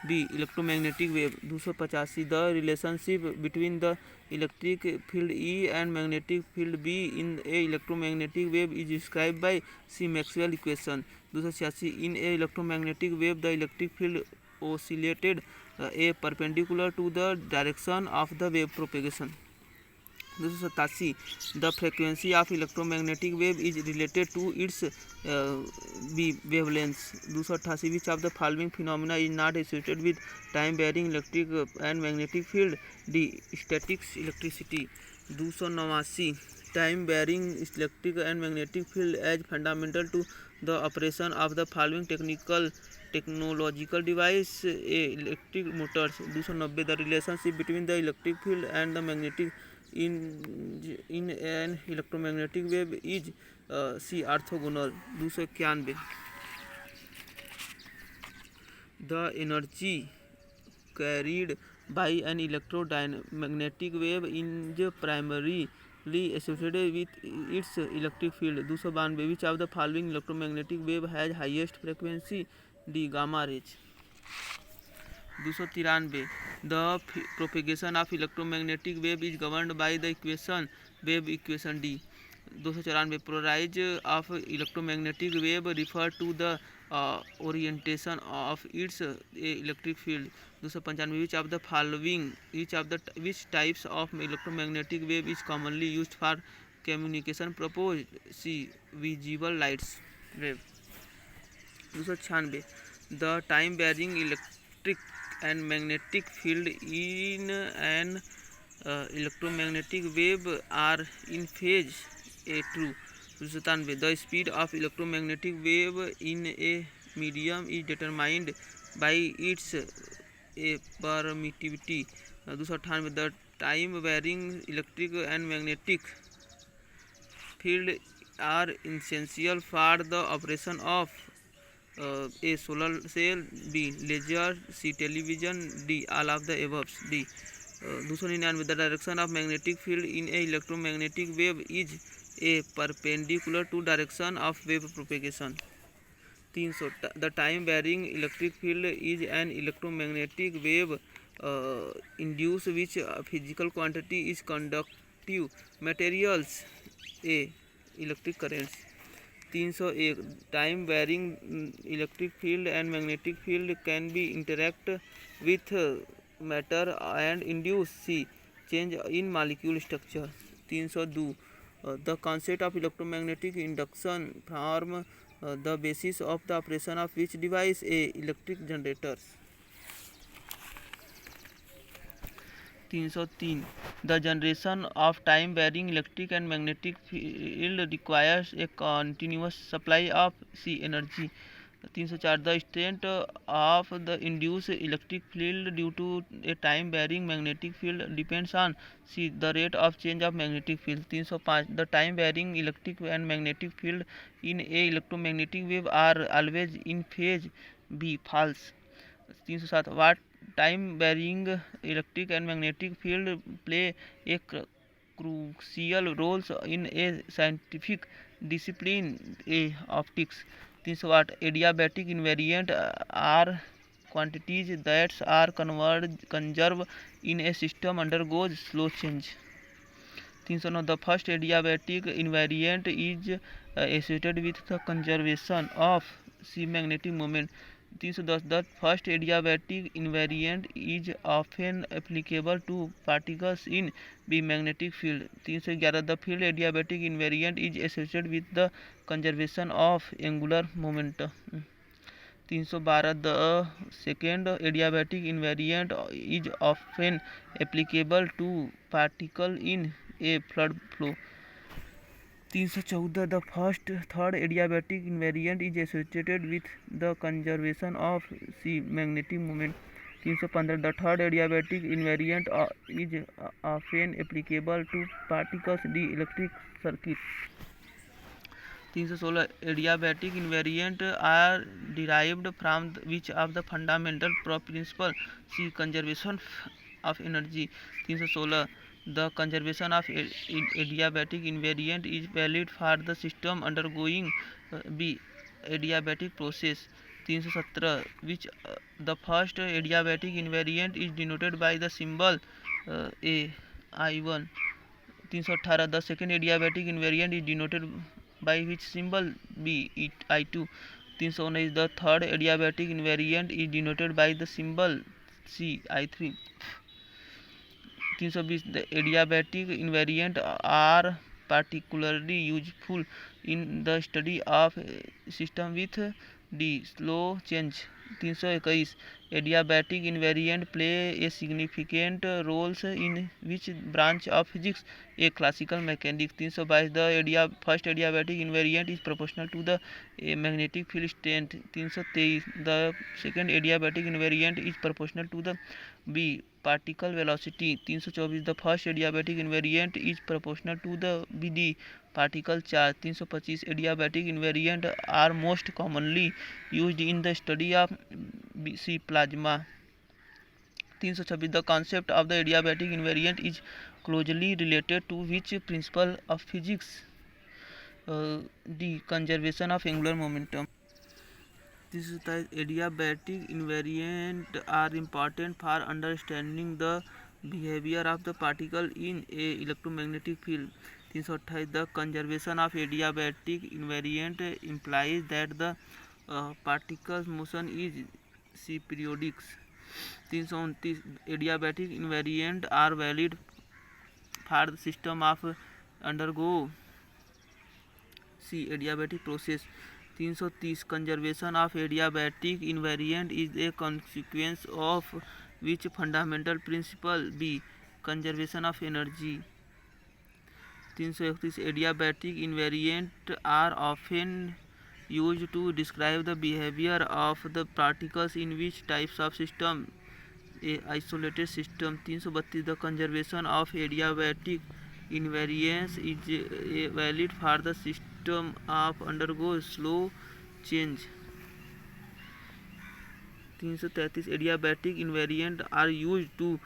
the electromagnetic wave. 285 the relationship between the electric field E and magnetic field B in a electromagnetic wave is described by C. Maxwell equation. 286 in a electromagnetic wave the electric field oscillated a perpendicular to the direction of the wave propagation. 287 the frequency of electromagnetic wave is related to its wavelength. 288 which of the following phenomena is not associated with time varying electric and magnetic field, D. Static electricity. 289 time varying electric and magnetic field as fundamental to the operation of the following technological device, A. Electric motors. 290 the relationship between the electric field and the magnetic in an electromagnetic wave is C. Orthogonal. 291 the energy carried by an electromagnetic wave is primarily associated with its electric field. 292 which of the following electromagnetic wave has highest frequency, D. gamma rays. 293 the propagation of electromagnetic wave is governed by the wave equation, D. 294 polarization of electromagnetic wave refer to the orientation of its electric field. 295 which of the following which types of electromagnetic wave is commonly used for communication purpose, C. visible lights wave. 296 the time varying electric and magnetic field in an electromagnetic wave are in phase, A. true. 297 the speed of electromagnetic wave in a medium is determined by its permittivity. 298 the time varying electric and magnetic field are essential for the operation of A. solar cell, B. laser, C. television, D. all of the above, D. 299 the direction of magnetic field in a electromagnetic wave is A. perpendicular to direction of wave propagation. 300 the time varying electric field is an electromagnetic wave induced which physical quantity is conductive materials, A. electric currents. 301 time varying electric field and magnetic field can be interact with matter and induce, C. change in molecule structure. 302 the concept of electromagnetic induction form the basis of the operation of which device, A. electric generators. 303 the generation of time varying electric and magnetic field requires a continuous supply of, C. energy. 304 the strength of the induced electric field due to a time varying magnetic field depends on C the rate of change of magnetic field. 305 the time varying electric and magnetic field in a electromagnetic wave are always in phase B false. 307 what time varying electric and magnetic field play a crucial roles in a scientific discipline a optics। 308 adiabatic invariant are quantities that are conserved in a system undergoes slow change। 309 the first adiabatic invariant is associated with the conservation of c magnetic moment। 310 the first adiabatic invariant is often applicable to particles in b magnetic field। 311 the field adiabatic invariant is associated with the conservation of angular momentum। 312 the second adiabatic invariant is often applicable to particle in a fluid flow। 314 the third adiabatic invariant is associated with the conservation of c magnetic moment। 315 the third adiabatic invariant is often applicable to particles in the electric circuit। 316 adiabatic invariant are derived from which of the fundamental principle c conservation of energy। 316 the conservation of adiabatic invariant is valid for the system undergoing b adiabatic process। 317 which the first adiabatic invariant is denoted by the symbol a I1। 318 the second adiabatic invariant is denoted by which symbol b I2। 319 the third adiabatic invariant is denoted by the symbol c I3। 320 the adiabatic invariant are particularly useful in the study of system with d slow change। 321 adiabatic invariant play a significant roles in which branch of physics a classical mechanics। 322 the first adiabatic invariant is proportional to the magnetic field strength। 323 the second adiabatic invariant is proportional to the b particle velocity। 324 the first adiabatic invariant is proportional to the bd particle charge। 325 adiabatic invariant are most commonly used in the study of c plasma। 326 the concept of the adiabatic invariant is closely related to which principle of physics the conservation of angular momentum। This is the adiabatic invariant are important for understanding the behavior of the particle in a electromagnetic field। 328 the conservation of adiabatic invariant implies that the particle's motion is c periodic। 329 adiabatic invariant are valid for the system of undergo c adiabatic process। 330 conservation of adiabatic invariant is a consequence of which fundamental principle b conservation of energy। 331 adiabatic invariant are often used to describe the behavior of the particles in which types of system a isolated system। 332 the conservation of adiabatic invariance is valid for the system of undergoes slow change। 333 adiabatic invariant are used to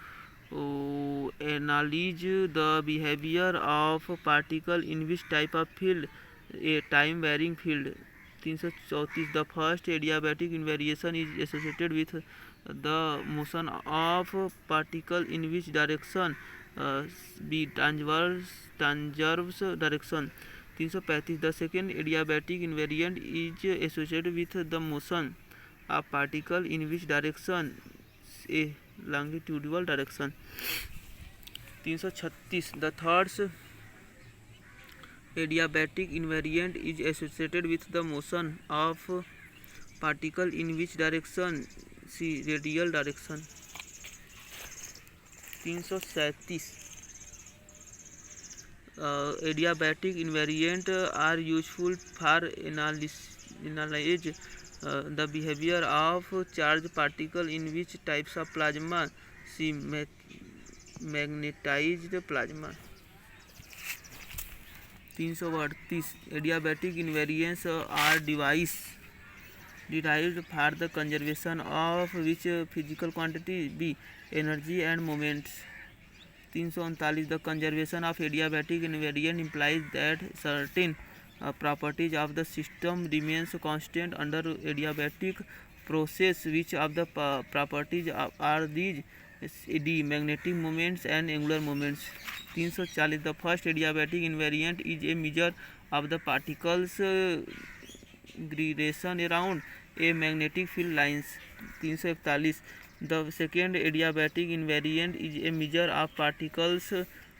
analyze the behavior of particle in which type of field a time varying field। 334 the first adiabatic invariation is associated with the motion of particle in which direction b transverse direction। 335 the second adiabatic invariant is associated with the motion of particle in which direction a longitudinal direction। 336 the third adiabatic invariant is associated with the motion of particle in which direction c radial direction। 337 adiabatic invariant are useful for analyze The behavior of charged particle in which types of plasma? C. Magnetized plasma. 338 adiabatic invariants are device derived for the conservation of which physical quantity? B. Energy and moments. 339 the conservation of adiabatic invariant implies that certain properties of the system remains constant under adiabatic process. Which of the properties are these? D. Magnetic moments and angular moments. 340 the first adiabatic invariant is a measure of the particles gradation around a magnetic field lines. 341 the second adiabatic invariant is a measure of particles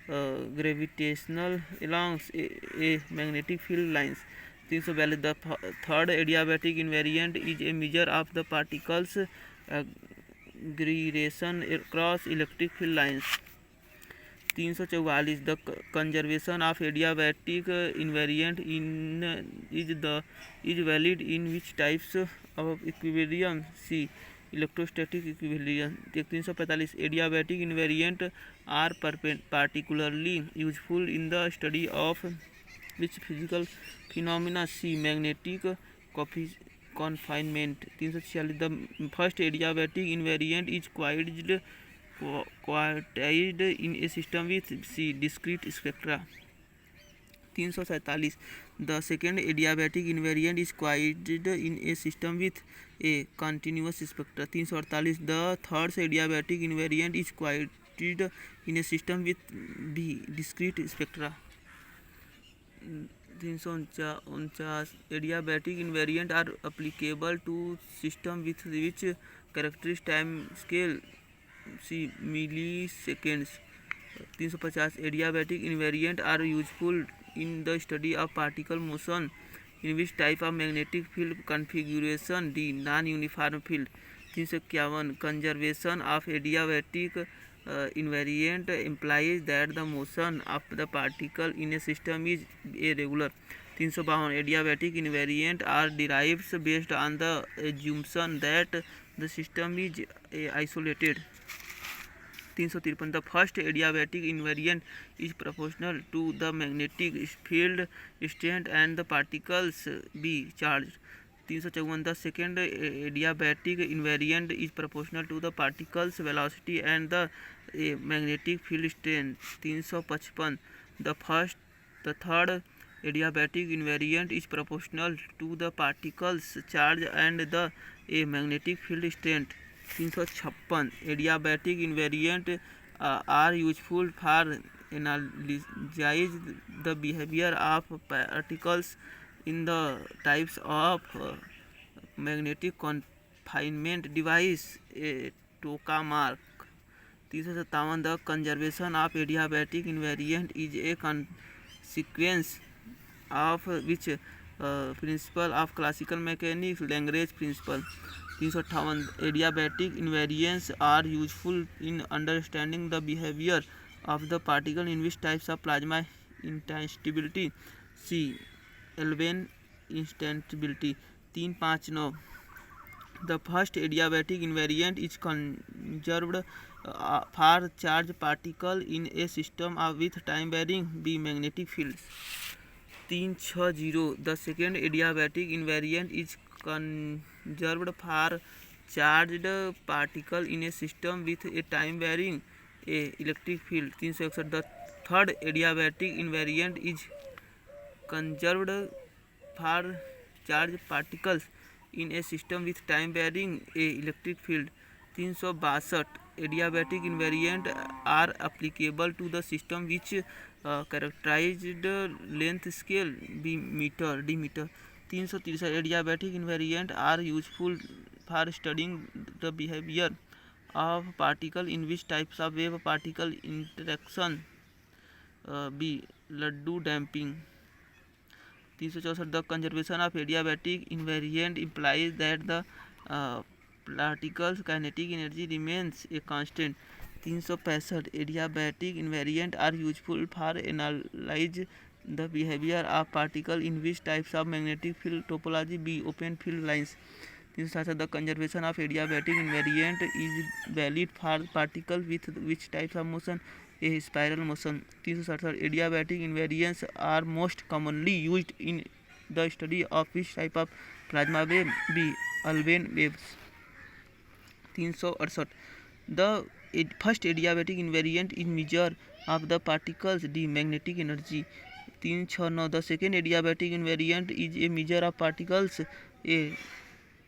gravitational along a magnetic field lines. 342 the third adiabatic invariant is a measure of the particles gradation across electric field lines. 344 the conservation of adiabatic invariant is valid in which types of equilibrium? C. Electrostatic equilibrium. 345 adiabatic invariant are particularly useful in the study of which physical phenomena? C. Magnetic confinement. 346 the first adiabatic invariant is quantized in a system with C. Discrete spectra. 347 the second adiabatic invariant is quantized in a system with A. Continuous spectra. 348 the third adiabatic invariant is quantized in a system with B. Discrete spectra. 349 adiabatic invariant are applicable to system with which characteristic time scale? C. Milliseconds. 350 adiabatic invariant are useful in the study of particle motion in which type of magnetic field configuration? D. Non-uniform field. 351 conservation of adiabatic invariant implies that the motion of the particle in a system is irregular. 352 adiabatic invariant are derived based on the assumption that the system is isolated. 353 the first adiabatic invariant is proportional to the magnetic field strength and the particles be charged. 354 the second adiabatic invariant is proportional to the particles velocity and the magnetic field strength. 355 the third adiabatic invariant is proportional to the particles charge and the magnetic field strength. 356 adiabatic invariant are useful for analyzing the behavior of particles in the types of magnetic confinement device, a tokamak. 357 the conservation of adiabatic invariant is a consequence of which principle of classical mechanics? Lagrange principle. 358 adiabatic invariants are useful in understanding the behavior of the particle in which types of plasma instability? C. Alban instability. 359 the first adiabatic invariant is conserved for charged particle in a system with time varying B. Magnetic fields. 360 the second adiabatic invariant is conserved for charged particle in a system with a time varying electric field. 361 the third adiabatic invariant is conserved for charged particles in a system with time varying electric field. 362 adiabatic invariant are applicable to the system which characterized length scale B. Meter D. Meter. 363 adiabatic invariant are useful for studying the behavior of particle in which types of wave particle interaction B. Laddu damping. 364 the conservation of adiabatic invariant implies that the particle's kinetic energy remains a constant. 365 adiabatic invariant are useful for analyze the behavior of particle in which types of magnetic field topology B. Open field lines. 367 the conservation of adiabatic invariant is valid for particle with which types of motion A spiral motion. 367 adiabatic invariants are most commonly used in the study of which type of plasma wave B Alfven waves. 368 the first adiabatic invariant is measure of the particles D magnetic energy. 369 the second adiabatic invariant is a measure of particles A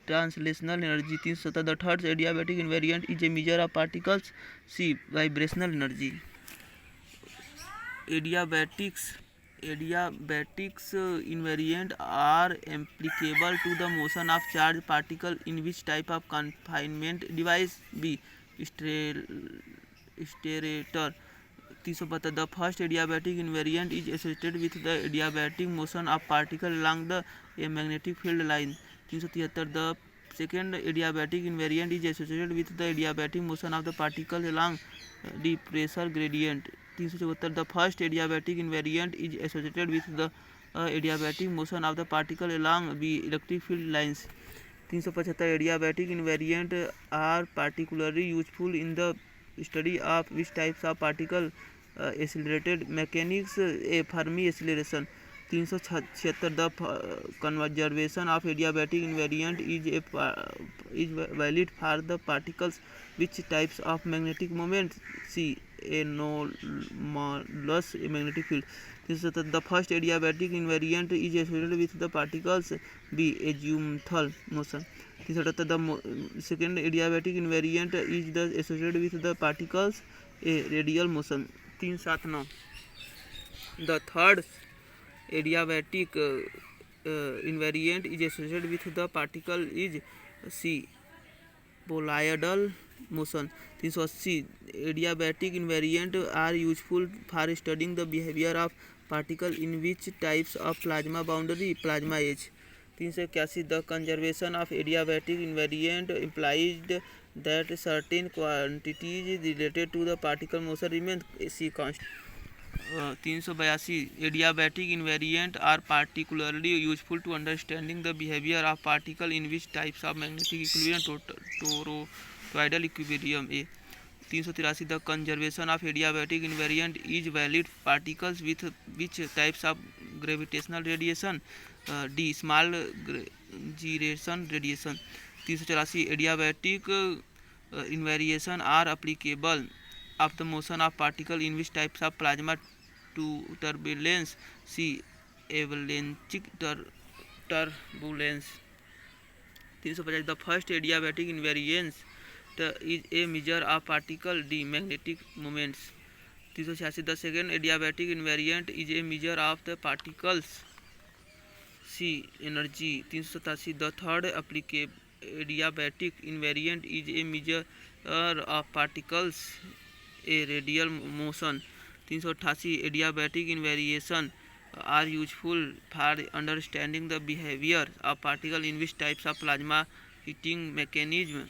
translational energy. 370 the third adiabatic invariant is a measure of particles C vibrational energy. Adiabatics invariant are applicable to the motion of charged particle in which type of confinement device B stertor। 372 the first adiabatic invariant is associated with the adiabatic motion of particle along the a magnetic field line। 373 the second adiabatic invariant is associated with the adiabatic motion of the particle along the pressure gradient। 374 the first adiabatic invariant is associated with the adiabatic motion of the particle along the electric field lines। 375 adiabatic invariant are particularly useful in the study of which types of particle accelerated mechanics a Fermi acceleration। 376 the conservation of adiabatic invariant is valid for the particles which types of magnetic moment C anomalous magnetic field। 377 the first adiabatic invariant is associated with the particles B azimuthal motion। 378 the second adiabatic invariant is associated with the particles A radial motion। 379 the third adiabatic invariant is associated with the particle is C boidal motion। 380 adiabatic invariant are useful for studying the behavior of particle in which types of plasma boundary plasma age। 381 the conservation of adiabatic invariant implies that certain quantities related to the particle motion remain C constant। 382 adiabatic invariant are particularly useful to understanding the behavior of particle in which types of magnetic equilibrium toroidal equilibrium A। 383 the conservation of adiabatic invariant is valid particles with which types of gravitational radiation D small gyration radiation। 384 adiabatic invariation are applicable of the motion of particle in which types of plasma to turbulence C avalanchic turbulence। 350 the first adiabatic invariance is a measure of particle D magnetic moments। 386 the second adiabatic invariant is a measure of the particles C energy। 387 the third applicable adiabatic invariant is a measure of particles A radial motion। 388 adiabatic invariation are useful for understanding the behavior of particle in which types of plasma heating mechanism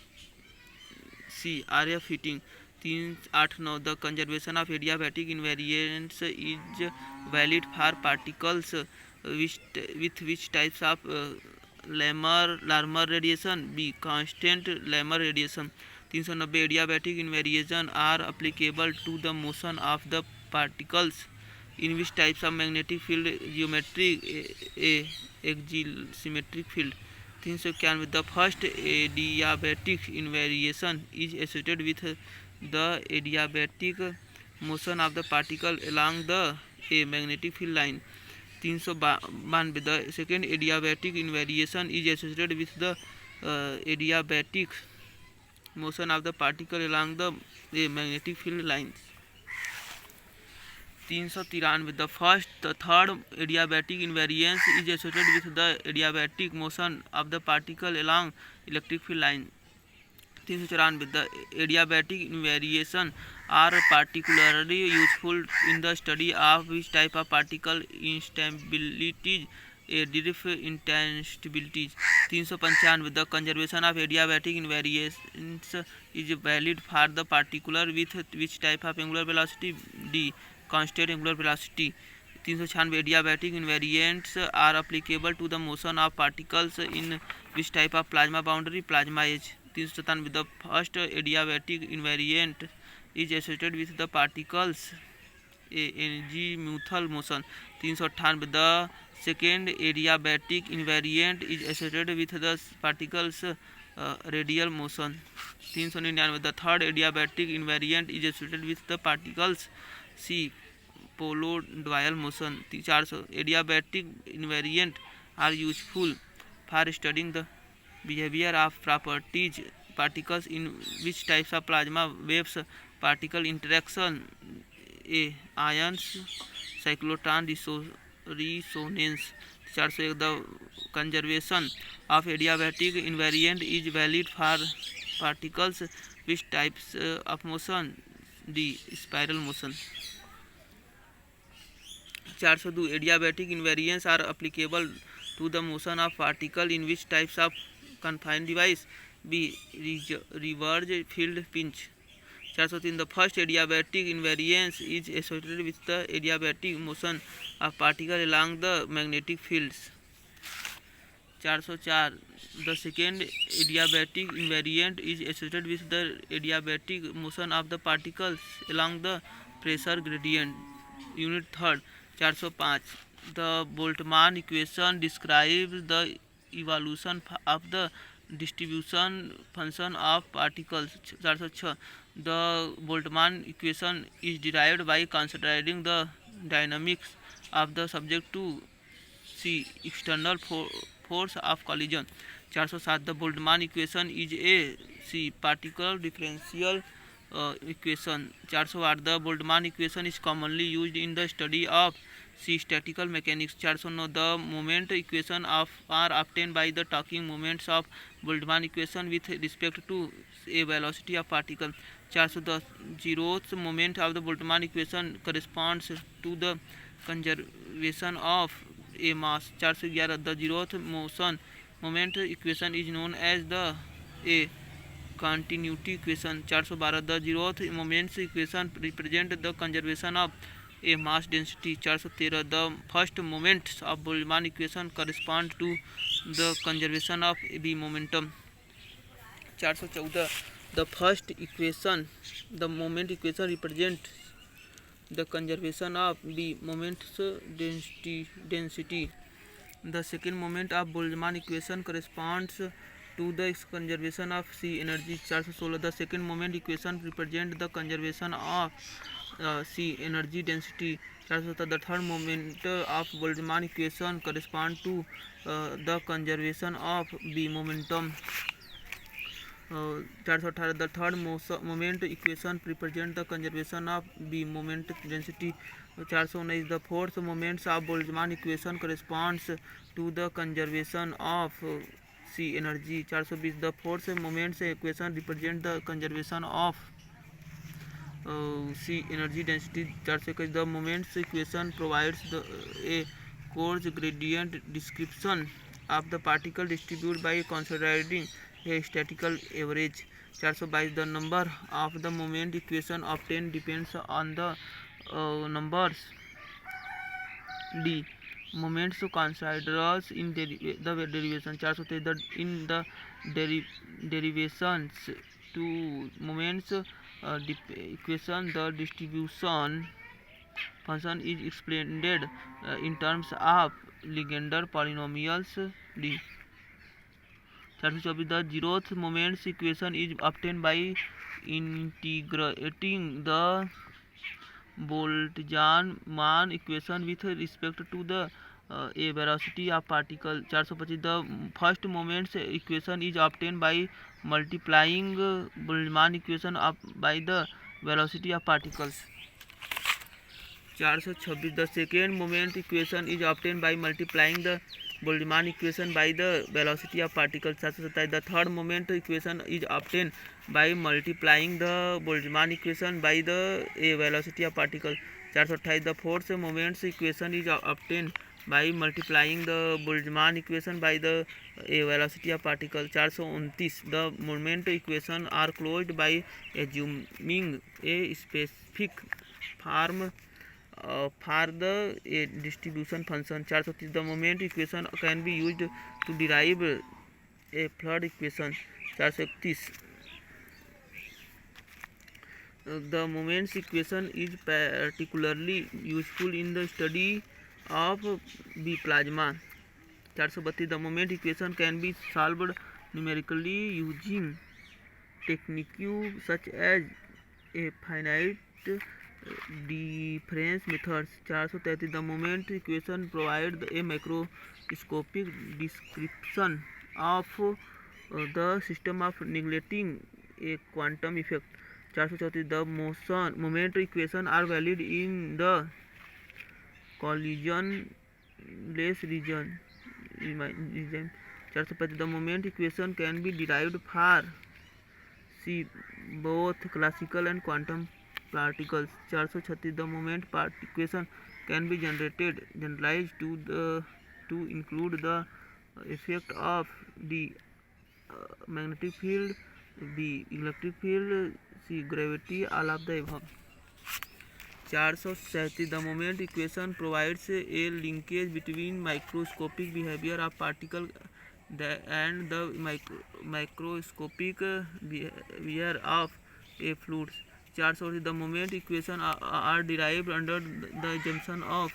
C RF heating। 389 the conservation of adiabatic invariance is valid for particles with which types of Larmor radiation B constant Larmor radiation। 390 adiabatic invariation are applicable to the motion of the particles in which types of magnetic field geometric A axisymmetric field। 391 the first adiabatic invariation is associated with the adiabatic motion of the particle along the A magnetic field line। 392 the second adiabatic invariation is associated with the adiabatic motion of the particle along the magnetic field lines। 393 the first the third adiabatic invariance is associated with the adiabatic motion of the particle along electric field line। 394 the adiabatic invariation are particularly useful in the study of which type of particle instabilities A drift instabilities। 395 the conservation of adiabatic invariance is valid for the particular with which type of angular velocity D constant angular velocity। 396 adiabatic invariants are applicable to the motion of particles in which type of plasma boundary? Plasma age. 397 the first adiabatic invariant is associated with the particles azimuthal motion. 398 the second adiabatic invariant is associated with the particles radial motion. 399 the third adiabatic invariant is associated with the particles c polodial motion. 400 adiabatic invariant are useful for studying the behavior of properties particles in which types of plasma waves particle interaction a ions cyclotron resonance. 401 the conservation of adiabatic invariant is valid for particles which types of motion the spiral motion. 402 adiabatic invariants are applicable to the motion of particle in which types of confined device b reverse field pinch. 403 the first adiabatic invariance is associated with the adiabatic motion of particle along the magnetic fields. 404 the second adiabatic invariant is associated with the adiabatic motion of the particles along the pressure gradient. Unit third. 405 the Boltzmann equation describes the evolution of the distribution function of particles. 406 the Boltzmann equation is derived by considering the dynamics of the subject to see external force of collision. 407 the Boltzmann equation is a C particle differential equation. 408 the Boltzmann equation is commonly used in the study of C statical mechanics. 409 the moment equation are obtained by the talking moments of Boltzmann equation with respect to a velocity of particle. 410 zeroth moment of the Boltzmann equation corresponds to the conservation of a mass. 411 the zeroth motion moment equation is known as the a continuity equation. 412 the zeroth moments equation represent the conservation of a mass density. 413 the first moments of Boltzmann equation correspond to the conservation of b momentum. 414 the first equation the moment equation represents the conservation of b moment's density. The second moment of Boltzmann equation corresponds to the conservation of c energy. 416 the second moment equation represents the conservation of c energy density. 417 the third moment of Boltzmann equation corresponds to the conservation of b momentum. 418 the third moment equation represents the conservation of b moment density. 419 the fourth moment of Boltzmann equation corresponds to the conservation of c energy. 420 the fourth moment equation represents the conservation of c energy density. 421 the moments equation provides a coarse gradient description of the particle distributed by considering a statistical average. 422 the number of the moment equation obtained depends on the numbers d moments considered in the derivation. 423 in the derivations to moments equation the distribution function is explained in terms of Legendre polynomials d. 424 the zeroth moments equation is obtained by integrating the Boltzmann equation with respect to the a velocity of particle. 425 the first moments equation is obtained by multiplying Boltzmann equation up by the velocity of particles. 426 the second moment equation is obtained by multiplying the Boltzmann equation by the velocity of particles. 427 the third moment equation is obtained by multiplying the Boltzmann equation by the a velocity of particle. 428 the fourth moment equation is obtained by multiplying the Boltzmann equation by the a velocity of particle. 429 the moment equation are closed by assuming a specific form for the a distribution function. 430 the moment equation can be used to derive a flood equation. 431 the moments equation is particularly useful in the study of the plasma. 432 the moment equation can be solved numerically using techniques such as a finite difference methods. 433 the moment equation provides a macroscopic description of the system of neglecting a quantum effect. 434 the moment equation are valid in the collisionless region. 435 the moment equation can be derived for see both classical and quantum particles. 436 the moment equation can be generalized to include the effect of the magnetic field, the electric field, see gravity, all of the above. 437 the moment equation provides a linkage between microscopic behavior of particle and the microscopic behavior of a fluid. 440 the moment equation are derived under the assumption of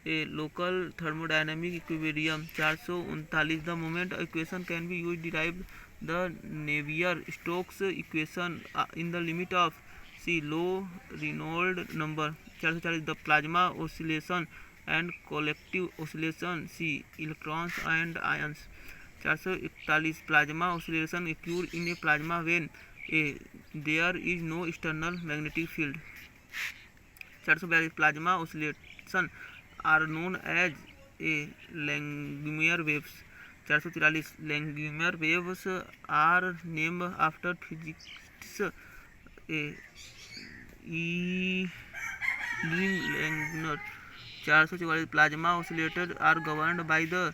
a local thermodynamic equilibrium. 439 the moment equation can be used to derive the Navier-Stokes equation in the limit of see low Reynolds number. 440 the plasma oscillation and collective oscillation see electrons and ions. 441 plasma oscillation occur in a plasma when there is no external magnetic field. 442 plasma oscillation are known as a Langmuir waves. 443 Langmuir waves are named after physicist E. Langmuir. 444 plasma oscillators are governed by the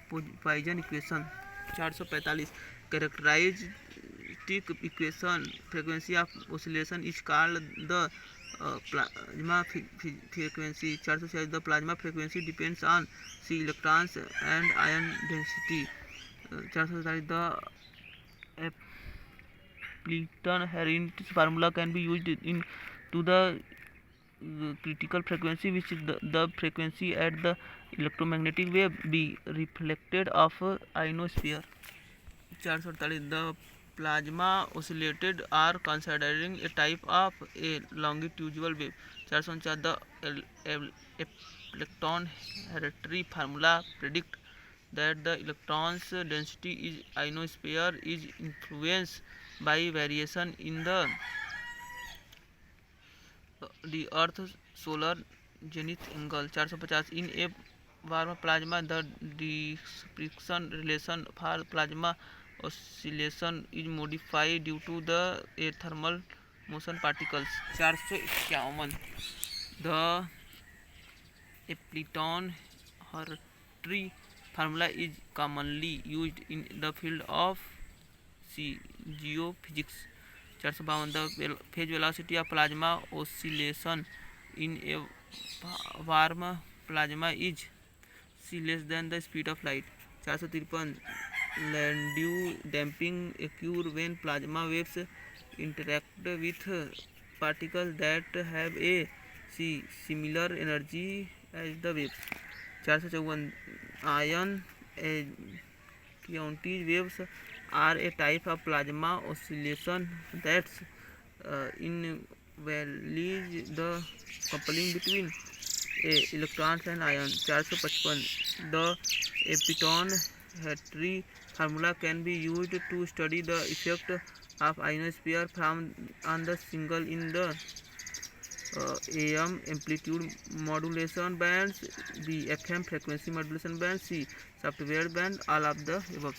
Poisson equation. 445 characteristic equation frequency of oscillation is called the plasma frequency. 446 the plasma frequency depends on electrons and ion density. 447 the Appleton-Harris formula can be used in to the critical frequency, which is the frequency at the electromagnetic wave be reflected of ionosphere. 448 the plasma oscillated are considering a type of a longitudinal wave. 449 the Appleton-Harris formula predict that the electron's density is ionosphere is influenced by variation in the Earth's solar zenith angle. 450 in a warm plasma the dispersion relation for plasma oscillation is modified due to the thermal motion particles. 451 the Appleton-Harris formula is commonly used in the field of geophysics. 452 the phase velocity of plasma oscillation in a warm plasma is less than the speed of light. 453 Landau damping occurs when plasma waves interact with particles that have a similar energy as the waves. 454 ion quantity waves are a type of plasma oscillation that involves the coupling between electrons and ions. 455 the Appleton-Harris formula can be used to study the effect of ionosphere on the signal in the AM amplitude modulation bands, the FM frequency modulation bands, C software band, all of the above.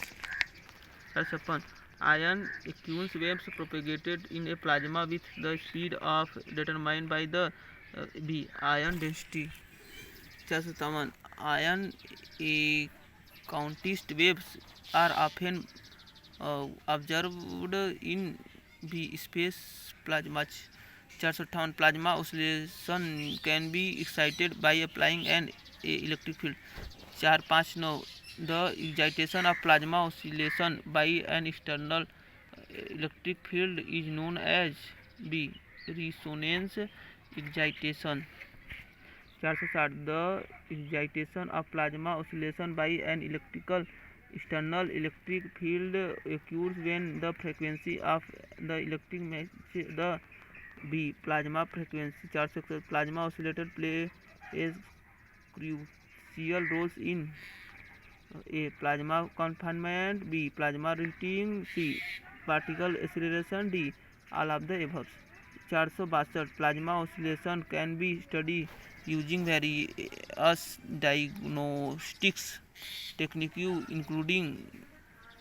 457 ion accumulates waves propagated in a plasma with the speed of determined by the B ion density. 457 ion quantist waves are often observed in the space plasmas. 458 plasma oscillation can be excited by applying an electric field. 459 the excitation of plasma oscillation by an external electric field is known as B resonance excitation. 460 the excitation of plasma oscillation by an electrical external electric field occurs when the frequency of the electric matches the B plasma frequency। 461 plasma oscillator play a crucial roles in A plasma confinement, B plasma retreating, C particle acceleration, D all of the above। 462 plasma oscillation can be studied using various diagnostics techniques including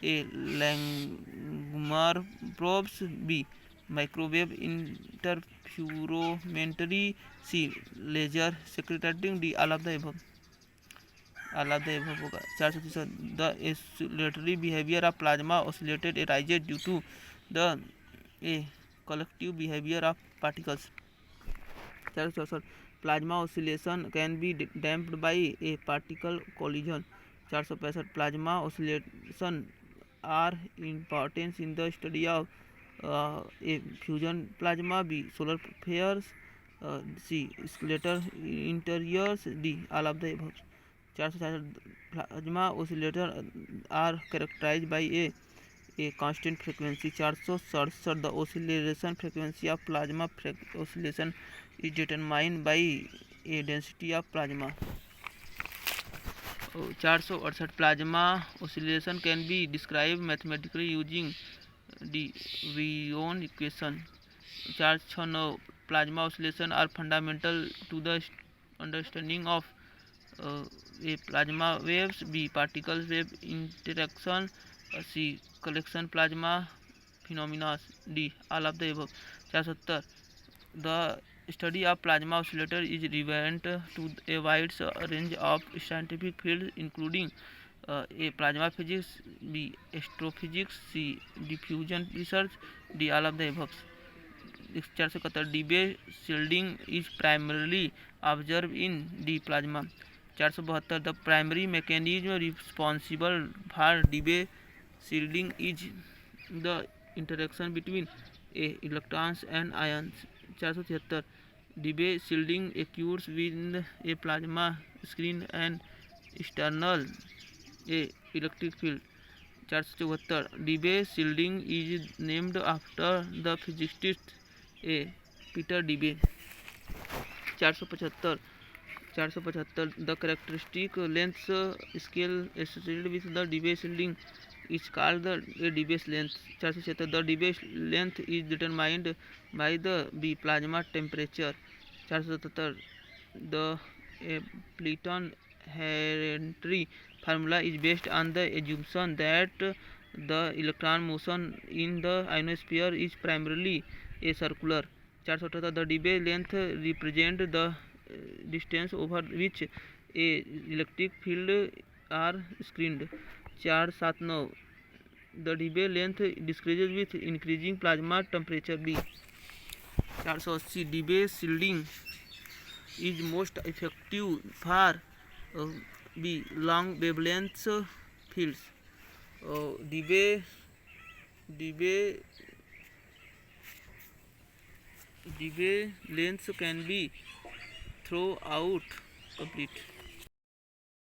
A Langmuir probes, B microwave interferometry, C laser secretariating, D all of the above। होगा। 430 the oscillatory behavior of plasma oscillated arises due to the A collective behavior of particles। 464 plasma oscillation can be damped by a particle collision। 465 plasma oscillation are important in the study of A fusion plasma, B solar flares, C scalar interiors, D all of the above। 466 plasma oscillators are characterized by a constant frequency। 467 the oscillation frequency of plasma oscillation is determined by a density of plasma। 468 plasma oscillation can be described mathematically using the Wion equation। 469 plasma oscillation are fundamental to the understanding of A plasma waves, B particle wave interaction, C collection plasma phenomena, D all of the above। 470 the study of plasma oscillator is relevant to a wide range of scientific fields including A plasma physics, B astrophysics, C diffusion research, D all of the above। 471 Debye shielding is primarily observed in the plasma। 472 the primary mechanism responsible for Debye shielding is the interaction between electrons and ions। 473 Debye shielding occurs when a plasma screen and external electric field। 474 Debye shielding is named after the physicist Peter Debye। 475 the characteristic length scale associated with the Debye shielding is called the Debye length। 476 the Debye length is determined by the B plasma temperature। 477 the Appleton-Hartree formula is based on the assumption that the electron motion in the ionosphere is primarily circular। 478 the Debye length represents the distance over which a electric field are screened। 479 the Debye length decreases with increasing plasma temperature B। 480 Debye shielding is most effective for B long wavelength fields। Debye length can be throughout complete।